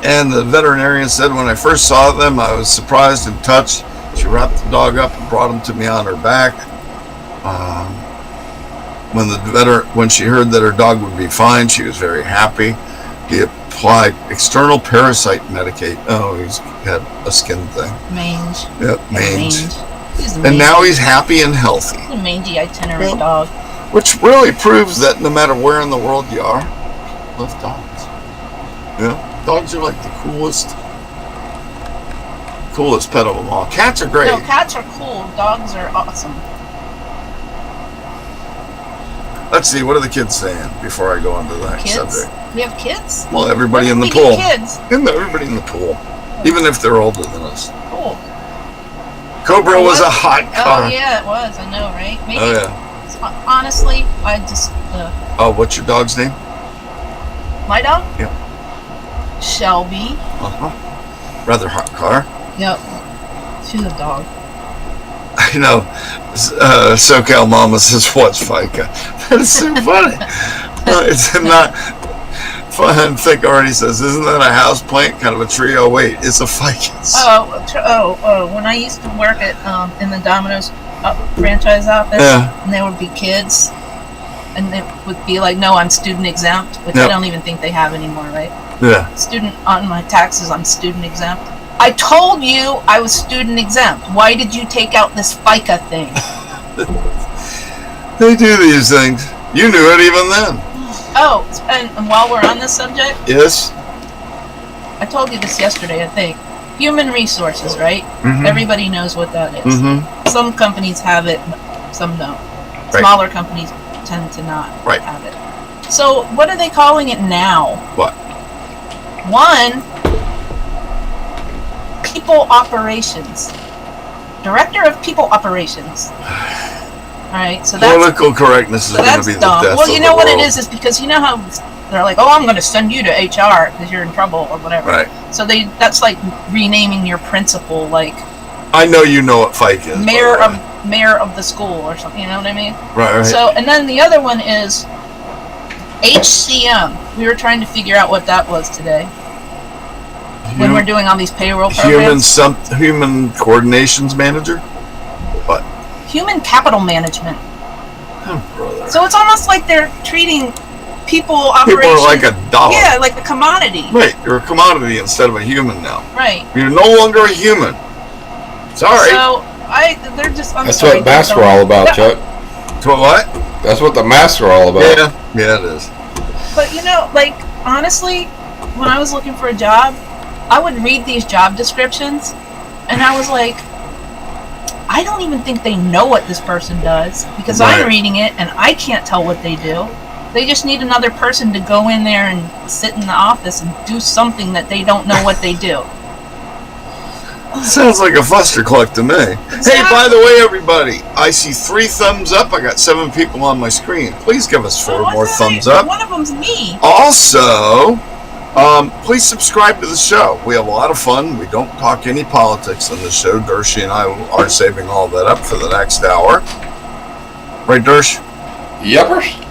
And the veterinarian said, when I first saw them, I was surprised and touched. She wrapped the dog up and brought him to me on her back. When she heard that her dog would be fine, she was very happy. He applied external parasite medicate. Oh, he's had a skin thing. Mange. Yep, mange. He's a And now mangy- he's happy and healthy. he's a mangy itinerant dog. Which really proves that no matter where in the world you are, love dogs. Yeah, dogs are like the coolest pet of them all. Cats are great. No, cats are cool. Dogs are awesome. Let's see, what are the kids saying before I go on to the next Kids? subject? We have kids? Well, everybody When in the did we pool. get kids? Everybody in the pool. Even if they're older than us. Cool. Cobra was a hot car. Oh, yeah, it was. I know, right? Maybe. Oh, yeah. Honestly, I just... Oh, what's your dog's name? my dog? Yeah. Shelby. Uh-huh. rather hot car. Yep. She's a dog. I know. SoCal Mama says, "What's FICA?" That's so funny. It's not. Fun. Thick already says, "Isn't that a house plant? Kind of a tree?" Oh wait, it's a ficus. Oh. When I used to work at in the Domino's franchise office, and there would be kids, and it would be like, "No, I'm student exempt," which I don't even think they have anymore, right? Yeah. Student on my taxes, I'm student exempt. I told you I was student exempt. Why did you take out this FICA thing? They do these things. You knew it even then. Oh, and while we're on this subject, yes, I told you this yesterday, I think. Human resources, right? Mm-hmm. Everybody knows what that is. Mm-hmm. Some companies have it, some don't. Right. Smaller companies tend to not have it. So, what are they calling it now? What? One, people operations. Director of people operations. Alright, so that's political correctness is going to be the dumb. death Well, you of know the what world. it is because you know how they're like, "Oh, I'm going to send you to HR because you're in trouble or whatever." Right. So that's like renaming your principal, like I know you know what FICA is. mayor of the school or something. You know what I mean? Right. So, and then the other one is HCM. We were trying to figure out what that was today when we're doing all these payroll programs. Human coordinations manager. What? Human capital management. Oh, brother. So it's almost like they're treating people People operations are like a dollar. Yeah, like a commodity. Right. You're a commodity instead of a human now. Right. You're no longer a human. Sorry. So they're just. That's what masks are all about, Chuck. To what? That's what the masks are all about. Yeah, it is. But you know, like honestly, when I was looking for a job, I would read these job descriptions, and I was like, I don't even think they know what this person does because Right. I'm reading it and I can't tell what they do. They just need another person to go in there and sit in the office and do something that they don't know what they do. Sounds like a fustercluck to me. Exactly. Hey, by the way, everybody, I see 3 thumbs up. I got 7 people on my screen. Please give us 4 more thumbs up. One of them's me. Also, please subscribe to the show. We have a lot of fun. We don't talk any politics on the show. Dershie and I are saving all that up for the next hour. Right, Dersh? Yuppers.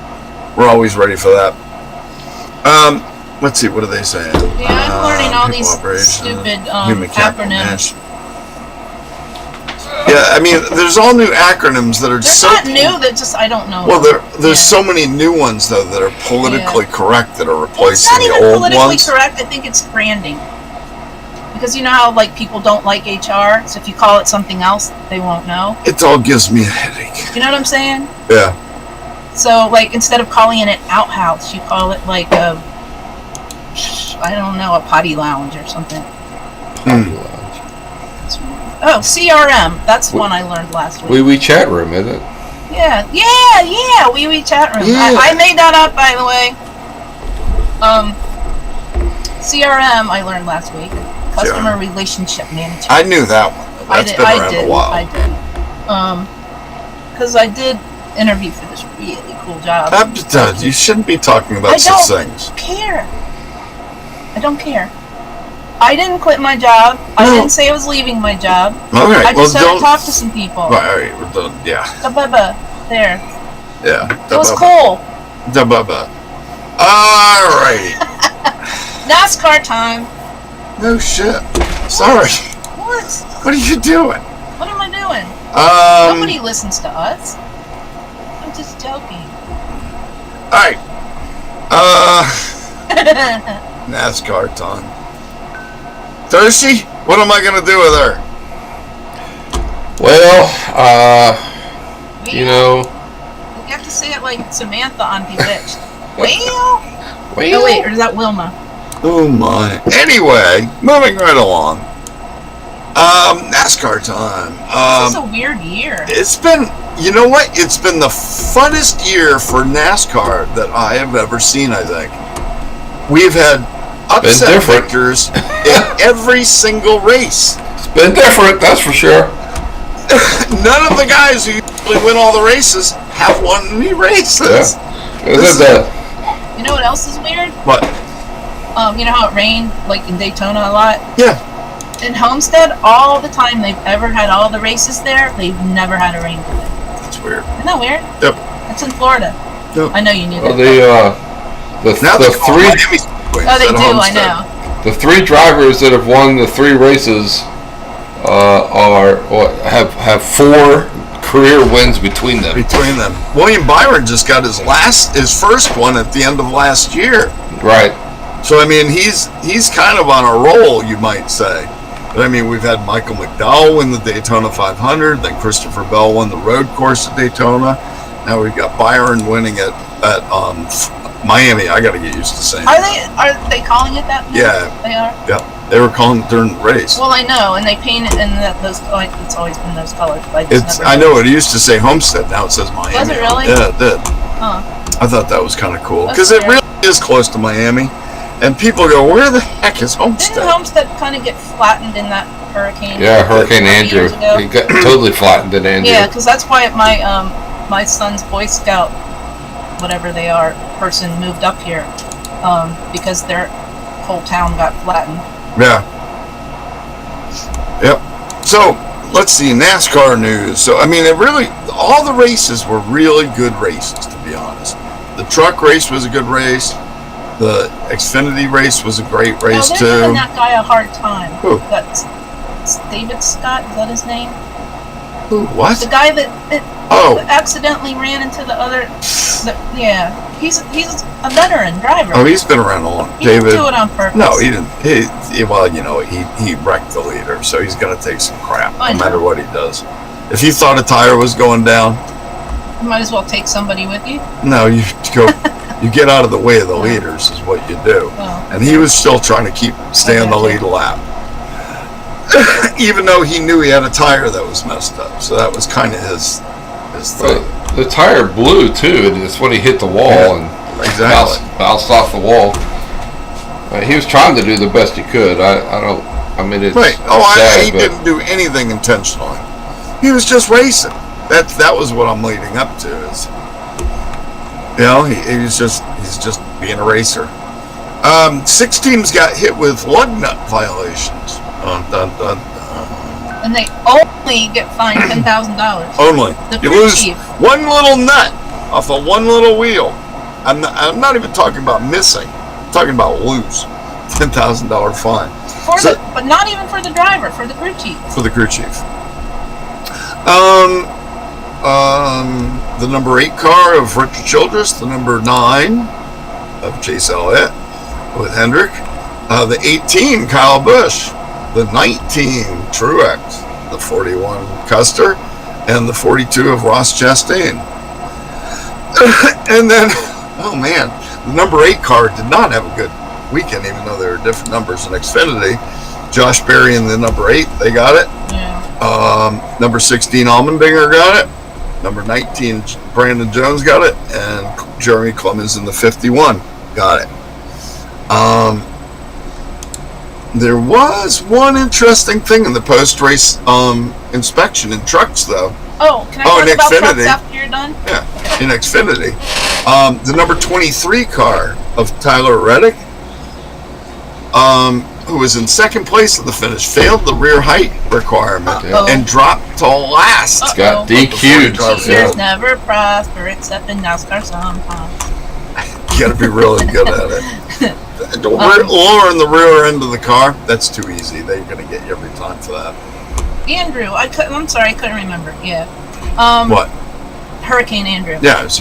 We're always ready for that. Let's see, what are they saying? Yeah, I'm learning all people these operation, stupid human capital acronyms. management. Yeah, I mean, there's all new acronyms that are They're so... not new, they're just, I don't know. Well, there's so many new ones, though, that are politically correct that are It's replacing not the even old politically ones. correct, I think it's branding. Because you know how, like, people don't like HR, so if you call it something else, they won't know. It all gives me a headache. You know what I'm saying? Yeah. So, like, instead of calling it an outhouse, you call it, like, a potty lounge or something. Oh, CRM. That's one I learned last week. We chat room, isn't it? Yeah, wee chat room. Yeah. I made that up, by the way. CRM I learned last week. Customer Relationship Management. I knew that one. That's been around a while. I did. Because I did interview for this really cool job. You shouldn't be talking about such things. I don't care. I didn't quit my job. I didn't say I was leaving my job. All right. I just had to don't talk to some people. All right. We're done. Yeah. There. Yeah. It was cool. All right. NASCAR time. No shit. Sorry. What? What are you doing? What am I doing? Nobody listens to us. I'm just joking. All right. NASCAR time. Thirsty? What am I gonna do with her? Well, you know. You have to say it like Samantha on Bewitched. Well. Well. Oh wait, or is that Wilma? Oh my. Anyway, moving right along. NASCAR time. This is a weird year. It's been, you know what? It's been the funnest year for NASCAR that I have ever seen, I think. We've had upset victors in every single race. It's been different, that's for sure. None of the guys who usually win all the races have won any races. Yeah. You know what else is weird? What? You know how it rained like in Daytona a lot? Yeah. in Homestead, all the time they've ever had all the races there, they've never had a rain delay. That's weird. Isn't that weird? Yep. It's in Florida. Yep. I know you knew Well, that. Now the they call three Miami Speedway Oh, they instead of do. I Homestead. know. the three drivers that have won the three races have 4 career wins between them. Between them, William Byron just got his first one at the end of last year. Right. So I mean, he's kind of on a roll, you might say. But I mean, we've had Michael McDowell win the Daytona 500, then Christopher Bell won the road course at Daytona. Now we've got Byron winning it at Miami. I got to get used to saying. Are they calling it that now? Yeah. They are. Yeah, they were calling it during the race. Well, I know, and they paint it in those. Like, it's always been those colors. But I know it used to say Homestead. Now it says Miami. Was it really? Yeah, it did. Huh. I thought that was kind of cool That's because it fair. really is close to Miami, and people go, "Where the heck is Homestead?" Didn't Homestead kind of get flattened in that hurricane? Yeah, Hurricane a few Andrew. years ago? He got totally flattened in Andrew. Yeah, because that's why my son's Boy Scout, whatever they are, person moved up here, because their whole town got flattened. Yeah. Yep. So let's see NASCAR news. So I mean, all the races were really good races, to be honest. The truck race was a good race. The Xfinity race was a great race Now, too. they're giving that guy a hard time. Who? That's David Scott. Is that his name? What? The guy that Oh, accidentally ran into the other. Yeah, he's a veteran driver. oh, he's been around a long. He David. didn't do it on purpose. No, he didn't. Well, you know, he wrecked the leader, so he's going to take some crap I no know. matter what he does. If he thought a tire was going down, You might as well take somebody with you. no, you go. You get out of the way of the leaders is what you do. Oh. And he was still trying to stay on the lead lap. Even though he knew he had a tire that was messed up. So that was kind of his thing. The tire blew too, and it's when he hit the wall and Exactly. bounced off the wall. He was trying to do the best he could. I mean, it's Right. Oh, sad, he but didn't do anything intentionally. He was just racing. That was what I'm leading up to. Is, you know, he's just being a racer. 6 teams got hit with lug nut violations. And they only get fined $10,000. Only. The You crew lose chief. one little nut off of one little wheel. I'm not even talking about missing. I'm talking about lose. $10,000 fine But not even for the driver, for the crew chief. for the crew chief. The number 8 car of Richard Childress, the number 9 of Chase Elliott with Hendrick, the 18 Kyle Busch, the 19 Truex, the 41 Custer, and the 42 of Ross Chastain. And then, oh man, the number 8 car did not have a good weekend, even though there were different numbers in Xfinity. Josh Berry in the number 8, they got it. Yeah. Number 16 Allmendinger got it. Number 19 Brandon Jones got it, and Jeremy Clemens in the 51 got it. There was one interesting thing in the post-race inspection in trucks, though. Oh, can I Oh, in talk about trucks Xfinity. after you're done? Yeah, in Xfinity. The number 23 car of Tyler Reddick, who was in second place at the finish, failed the rear height requirement Uh-oh. and dropped to last. got Uh-oh. DQ'd. Yeah. Cheaters never prosper except in NASCAR sometimes. You got to be really good at it. Lowering the rear end of the car, that's too easy. They're going to get you every time for that. Andrew, I'm sorry, I couldn't remember. Yeah. What? Hurricane Andrew. Yeah, it was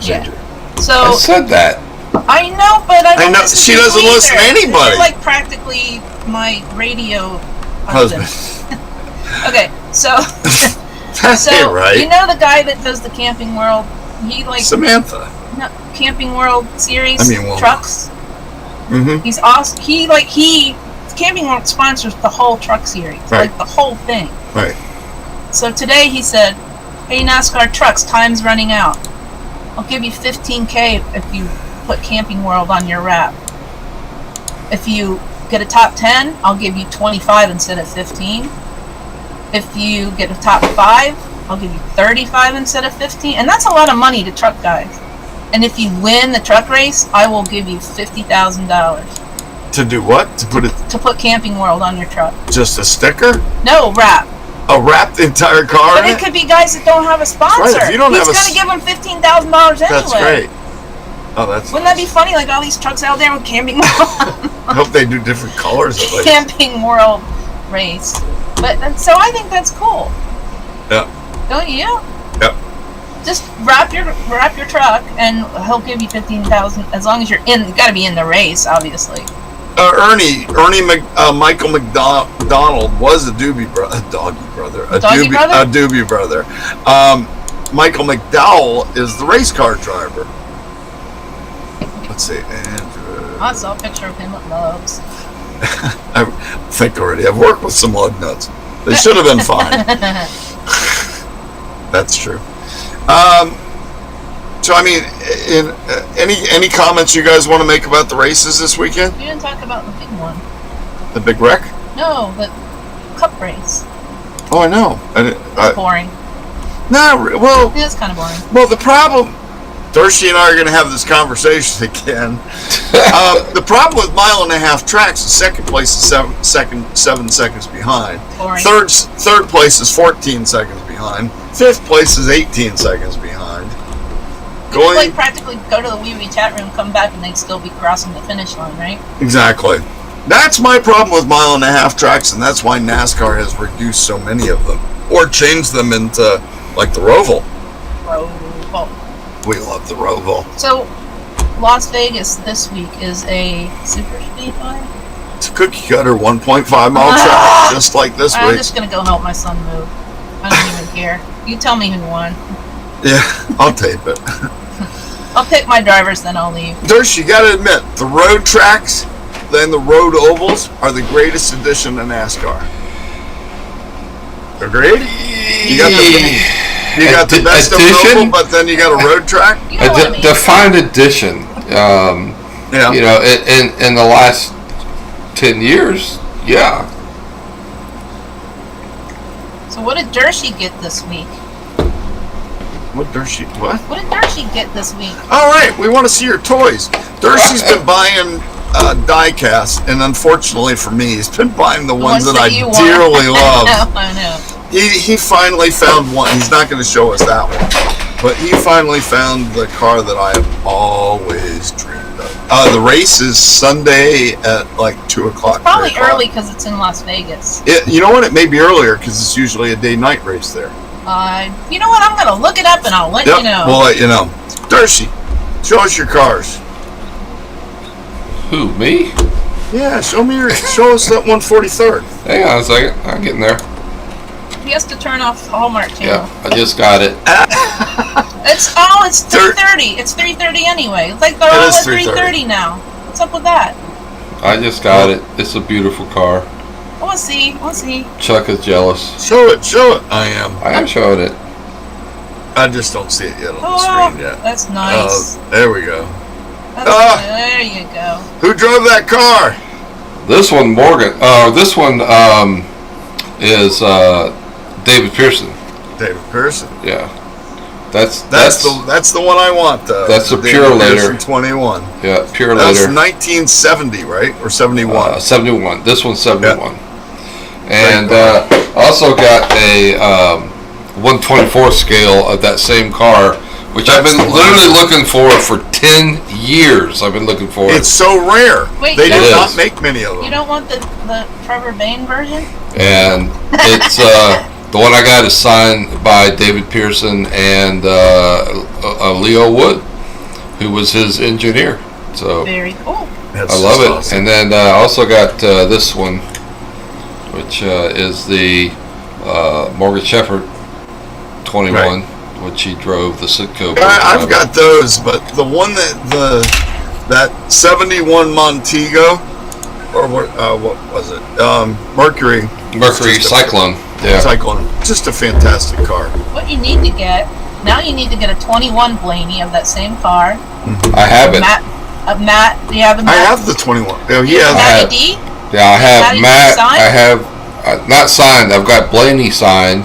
Yeah. Andrew. I So said that. I know, but I don't know, listen she to you doesn't listen to either. anybody. You're like practically my radio Husband. husband. Okay, so That so ain't right. you know the guy that does the Camping World? He like Samantha. no, Camping World series I mean, well, trucks. Mm-hmm. He's awesome. Camping World sponsors the whole truck series, Right. like the whole thing. Right. So today he said, "Hey NASCAR trucks, time's running out. I'll give you $15,000 if you put Camping World on your wrap. If you get a top 10, I'll give you 25 instead of 15. If you get a top 5, I'll give you 35 instead of 15." And that's a lot of money to truck guys. And if you win the truck race, I will give you $50,000. To do what? To put it To put Camping World on your truck. just a sticker? No, wrap. Oh, wrap the entire car But in it could be guys that don't have a sponsor. right, if you don't He's have a going to give them $15,000 anyway. That's great. Oh, that's. Wouldn't that be funny? Like all these trucks out there with Camping World. I hope they do different colors at least. Camping World race. So I think that's cool. Yeah. Don't you? Yep. Just wrap your truck, and he'll give you $15,000 as long as you're in. You got to be in the race, obviously. Michael McDonald was a Doobie brother, a Doobie brother. Michael McDowell is the race car driver. Let's see, Andrew. I saw a picture of him at Love's. I think already. I've worked with some lug nuts. They should have been fine. That's true. So I mean, any comments you guys want to make about the races this weekend? We didn't talk about the big one. The big wreck? No, the cup race. Oh, I know. It's boring. No, well, It is kind of boring. well, the problem. Darcy and I are going to have this conversation again. The problem with 1.5 mile tracks is second place is 7 seconds behind. Boring. Third place is 14 seconds behind. Fifth place is 18 seconds behind. You could like practically go to the Wee Wee chat room, come back, and they'd still be crossing the finish line, right? Exactly. That's my problem with 1.5 mile tracks, and that's why NASCAR has reduced so many of them, or changed them into like the Roval. Roval. We love the Roval. So, Las Vegas this week is a super speedway. It's a cookie cutter 1.5 mile track, just like this I'm week. just gonna go help my son move. I don't even care. You tell me who won. Yeah, I'll tape it. I'll pick my drivers, then I'll leave. Darcy, you gotta admit, the road tracks and the road ovals are the greatest addition to NASCAR. Agreed? You got the best of oval, but then you got a road track? You know what I mean. Defined edition. Yeah. You know, in the last 10 years, yeah. So what did Dershey get this week? What Darcy? What? What did Dershey get this week? All right, we want to see your toys. Darcy's been buying die casts, and unfortunately for me, he's been buying the ones that I you dearly love. I know. He finally found one. He's not going to show us that one, but he finally found the car that I have always dreamed of. The race is Sunday at like 2 o'clock. Probably 3 o'clock. early because it's in Las Vegas. You know what? It may be earlier because it's usually a day-night race there. You know what? I'm gonna look it up and I'll let you know. We'll let you know. Darcy, show us your cars. Who, me? Yeah, show us that 143rd. Hang on a second. I'm getting there. He has to turn off Hallmark Channel. Yeah, I just got it. It's 3:30. It's 3:30 anyway. It's like they're all at 3:30 now. What's up with that? I just got it. It's a beautiful car. I want to see. Chuck is jealous. Show it. I am. I am showing it. I just don't see it yet on the Oh, screen yet. that's nice. There we go. There you go. Who drove that car? This one, Morgan. This one is David Pearson. David Pearson. Yeah. That's the one I want though. That's a David Pure Later. Pearson 21. Yeah, Pure That's Later. 1970, right? Or 71? 71. This one's 71. Yeah. And also got a 1/24 scale of that same car, which I've been literally looking for 10 years. I've been looking for It's so rare. Wait, they you did don't- not make many of them. You don't want the Trevor Bain version? And it's the one I got is signed by David Pearson and Leo Wood, who was his engineer. So Very cool. That's I love it. awesome. And then I also got this one, which is the Morgan Shepherd 21, which he drove the Sitco. I've got those, but the one that 71 Montego, or what was it? Mercury Cyclone. Yeah. Cyclone. Just a fantastic car. What you need to get now, you need to get a 21 Blaney of that same car. I have it. Matt, do you have a Matt? I have the 21. Oh, he has Matty D? Yeah, I have Matty D Matt. signed? I have not signed. I've got Blaney signed,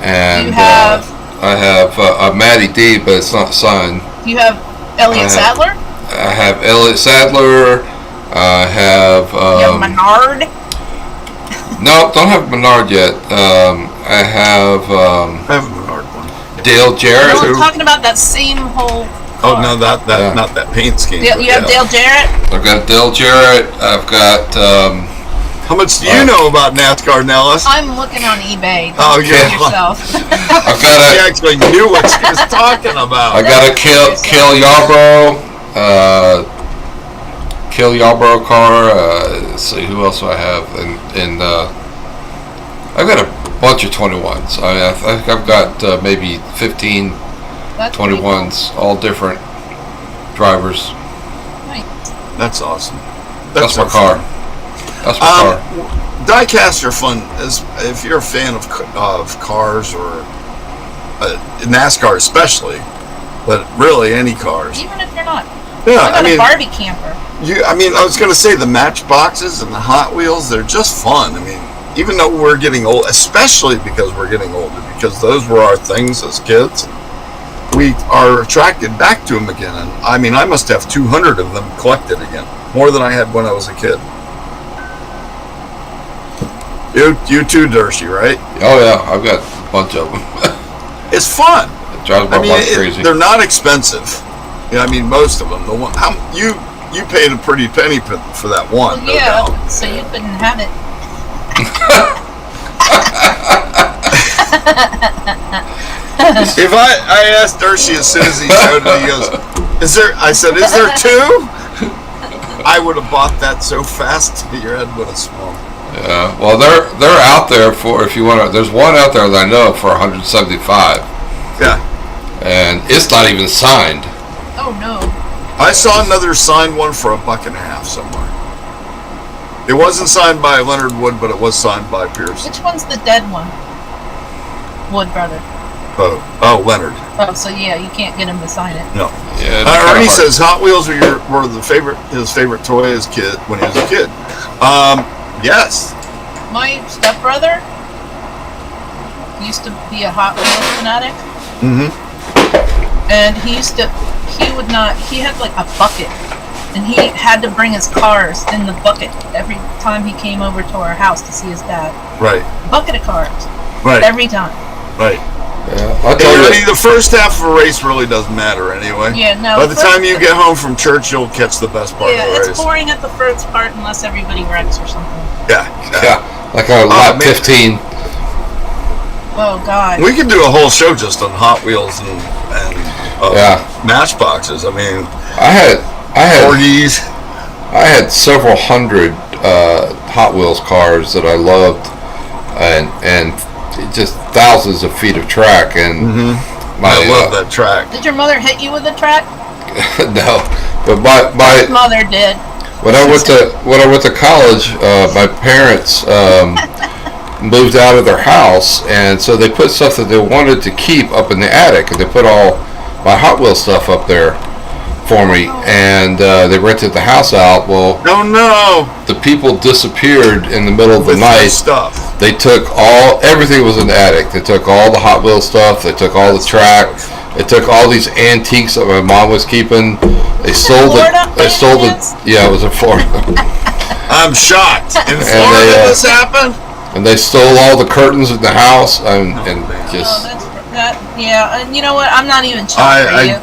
and You have- I have Matty D, but it's not signed. Do you have Elliott I have- Sadler? I have Elliott Sadler. I have. You have Menard. No, don't have Menard yet. I have I have a Menard one. Dale Jarrett. No, I'm talking about that same whole. Oh car. no, not that paint scheme. You have Dale Jarrett. I've got Dale Jarrett. I've got. How much do you know about NASCAR, Nellis? I'm looking on eBay. Oh, Don't yeah. kill yourself. I've got She a. actually knew what she was talking I about. got a Cale Yarborough. Cale Yarborough car. Let's see who else do I have, and I've got a bunch of 21s. I think I've got maybe 15 That's pretty 21s, all different drivers. cool. Nice. That's awesome. That's my so car. fun. That's my car. Diecasts are fun. If you're a fan of cars or NASCAR especially, but really any cars. Even if you're not. Yeah, I got I mean, a Barbie camper. I was going to say the Matchboxes and the Hot Wheels, they're just fun. I mean, even though we're getting old, especially because we're getting older, because those were our things as kids, we are attracted back to them again. And I mean, I must have 200 of them collected again, more than I had when I was a kid. You too, Dershey, right? Oh yeah, I've got a bunch of them. It's fun. It drives my wife crazy. They're not expensive. I mean, most of them. The one you paid a pretty penny for that one. Well, yeah, so you couldn't have it. If I asked Dershey as soon as he showed it, he goes, "Is there?" I said, "Is there two?" I would have bought that so fast, your head would have swung. Yeah, well, they're out there for if you want to. There's one out there that I know for 175, Yeah, and it's not even signed. Oh no. I saw another signed one for $1.50 somewhere. It wasn't signed by Leonard Wood, but it was signed by Pierce. Which one's the dead one? Wood brother. Oh, Leonard. Oh, so yeah, you can't get him to sign it. No. Yeah, it'd be kinda Ernie hard. says Hot Wheels were his favorite toy as kid when he was a kid. Yes. My stepbrother used to be a Hot Wheels fanatic, Mm-hmm. and he had like a bucket, and he had to bring his cars in the bucket every time he came over to our house to see his dad. Right. Bucket of cars. Right. Every time. Right. Yeah, I Hey, told Ernie, you. the first half of a race really doesn't matter anyway. Yeah, no. By the time you get home from church, you'll catch the best part Yeah, of the it's race. boring at the first part unless everybody wrecks or something. Yeah. Yeah, like a lap man. 15. Oh God. We could do a whole show just on Hot Wheels and Yeah. Matchboxes. I mean, I had 40s. I had several hundred Hot Wheels cars that I loved, and just thousands of feet of track. And I love that track. Did your mother hit you with a track? no, but my Mother did. when I went to college, my parents moved out of their house, and so they put stuff that they wanted to keep up in the attic, and they put all my Hot Wheels stuff up there for me, and they rented the house out. Well, Oh no! the people disappeared in the middle of the With my night. stuff. They took everything was in the attic. They took all the Hot Wheels stuff. They took all the track. They took all these antiques that my mom was keeping. They sold Florida, it. They sold it. aliens? Yeah, it was in Florida. I'm shocked. In And Florida, they, this happened? And they stole all the curtains in the house, and man. Oh, just yeah. And you know what? I'm not even shocked for you.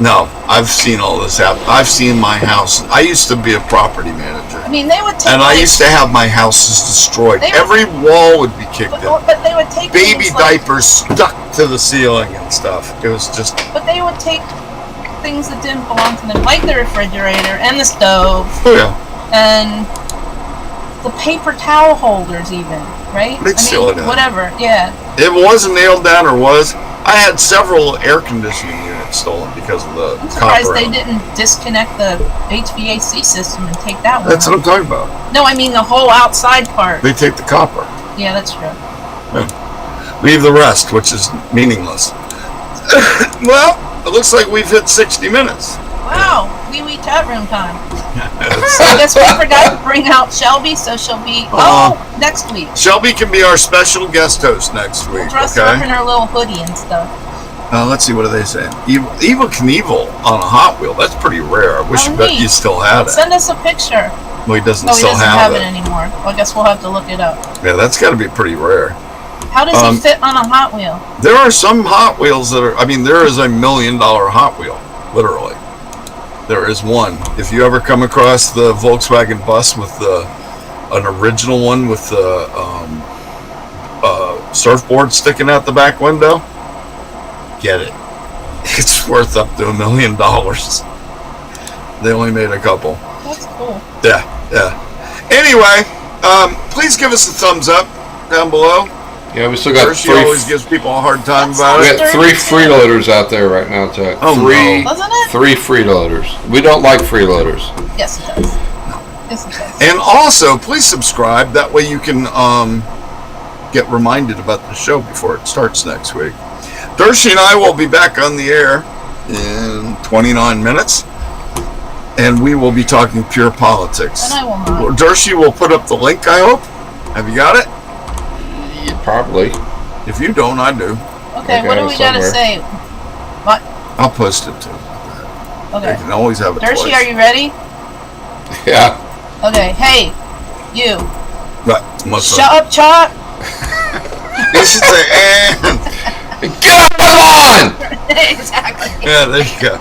No, I've seen all this happen. I've seen my house. I used to be a property manager. I mean, they would take. And I like- used to have my houses destroyed. They would- Every wall would be kicked in. But they would take Baby things like- diapers stuck to the ceiling and stuff. It was just, But they would take things that didn't belong to them, like the refrigerator and the stove oh yeah. and the paper towel holders, even, right? They'd steal it out. Whatever. Yeah. It wasn't nailed down or was. I had several air conditioning units stolen because of the I'm surprised copper. they didn't disconnect the HVAC system and take that one. That's out. what I'm talking about. No, I mean the whole outside part. They take the copper. Yeah, that's true. Leave the rest, which is meaningless. Well, it looks like we've hit 60 minutes. Wow, wee chat room time. I guess we forgot to bring out Shelby, so she'll be next week. Shelby can be our special guest host next week, Dress her up in okay? her little hoodie and stuff. Let's see, what are they saying? Evil Knievel on a Hot Wheel. That's pretty rare. I wish Oh, bet neat. you still had it. Send us a picture. Well, he doesn't Oh, he still doesn't have have it it. anymore. Well, I guess we'll have to look it up. Yeah, that's got to be pretty rare. How does he fit on a Hot Wheel? There are some Hot Wheels that are, I mean, there is $1 million Hot Wheel, literally. There is one. If you ever come across the Volkswagen bus with an original one with the surfboard sticking out the back window, get it. It's worth up to $1 million. They only made a couple. That's cool. Yeah. Anyway, please give us a thumbs up down below. Yeah, we still got She always gives people a hard time about we it. got 3 freeloaders out there right now, Chuck. Oh, three, no. Doesn't it? 3 freeloaders. We don't like freeloaders. Yes, it does. Yes, it does. And also, please subscribe. That way you can get reminded about the show before it starts next week. Dershie and I will be back on the air in 29 minutes. And we will be talking pure politics. And I will not. Dershie will put up the link, I hope. Have you got it? Yeah, probably. If you don't, I do. Okay, what do we gotta somewhere. say? What? I'll post it too. They Okay. can always have it Dershie, twice. are you ready? Yeah. Okay, hey, you. Right. What's Shut up, Chalk. You should say, and. Get off my lawn! Exactly. Yeah, there you go.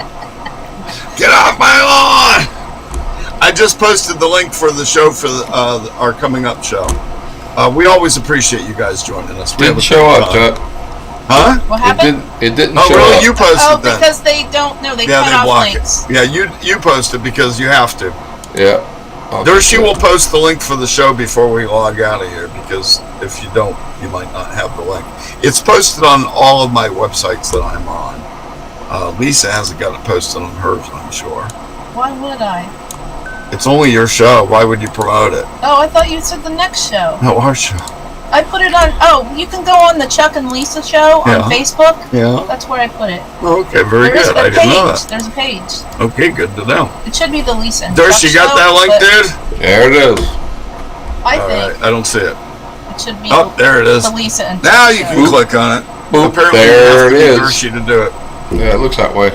Get off my lawn! I just posted the link for the show for our coming up show. We always appreciate you guys joining us. We have Didn't a show good up, time. Chuck. Huh? What It happened? didn't Oh, show really? up. You posted Oh, that? because they don't know. They Yeah, cut they off block links. it. Yeah, you post it because you have to. Yeah. I'll Dershie do will that. post the link for the show before we log out of here because if you don't, you might not have the link. It's posted on all of my websites that I'm on. Lisa hasn't got it posted on hers, I'm sure. Why would I? It's only your show. Why would you promote it? Oh, I thought you said the next show. No, our show. I put it on. Oh, you can go on the Chuck and Lisa show Yeah. on Facebook. Yeah. That's where I put it. Okay, very There is good. a I didn't know page. that. There's a page. Okay, good to know. It should be the Lisa and Dershie, you Chuck got that show, link, but dude? There it is. I All think right, I don't see it. it should be Oh, there it is. the Lisa and Now Chuck you show. can click on it. Boop, Apparently, there you have it to is. get Dershie to do it. Yeah, it looks that way.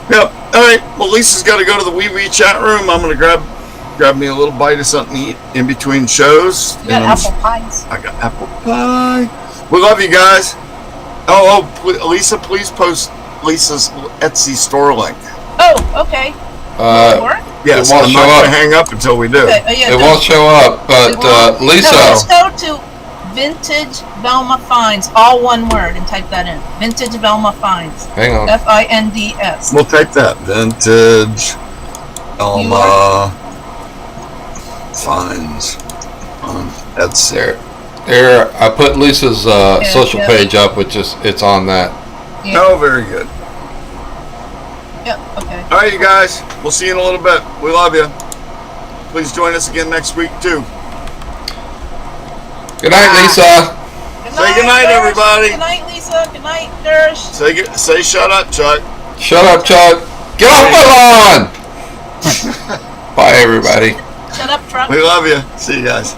Yep. All right. Well, Lisa's got to go to the wee chat room. I'm gonna grab me a little bite of something to eat in between shows. You got And apple pies. I got apple pie. We love you guys. Oh, Lisa, please post Lisa's Etsy store link. Oh, okay. Will it work? Yes, It won't I'm show not up. gonna hang up until we do. Okay. Oh, yeah. It won't show up, but Lisa. No, let's go to Vintage Velma Finds, all one word, and type that in. Vintage Velma Finds. Hang on. Finds. We'll take that. Vintage Elma finds on Etsy. There. I put Lisa's social yeah. page up, which is it's on that. Yeah. Oh, very good. Yep. Okay. All right, you guys. We'll see you in a little bit. We love you. Please join us again next week, too. Good night, Lisa. Good Say goodnight, Dersh. everybody. Good night, Lisa. Good night, Dersh. Say shut up, Chuck. Shut up, Chuck. Get off my lawn. Bye, everybody. Shut up, truck. We love you. See you guys.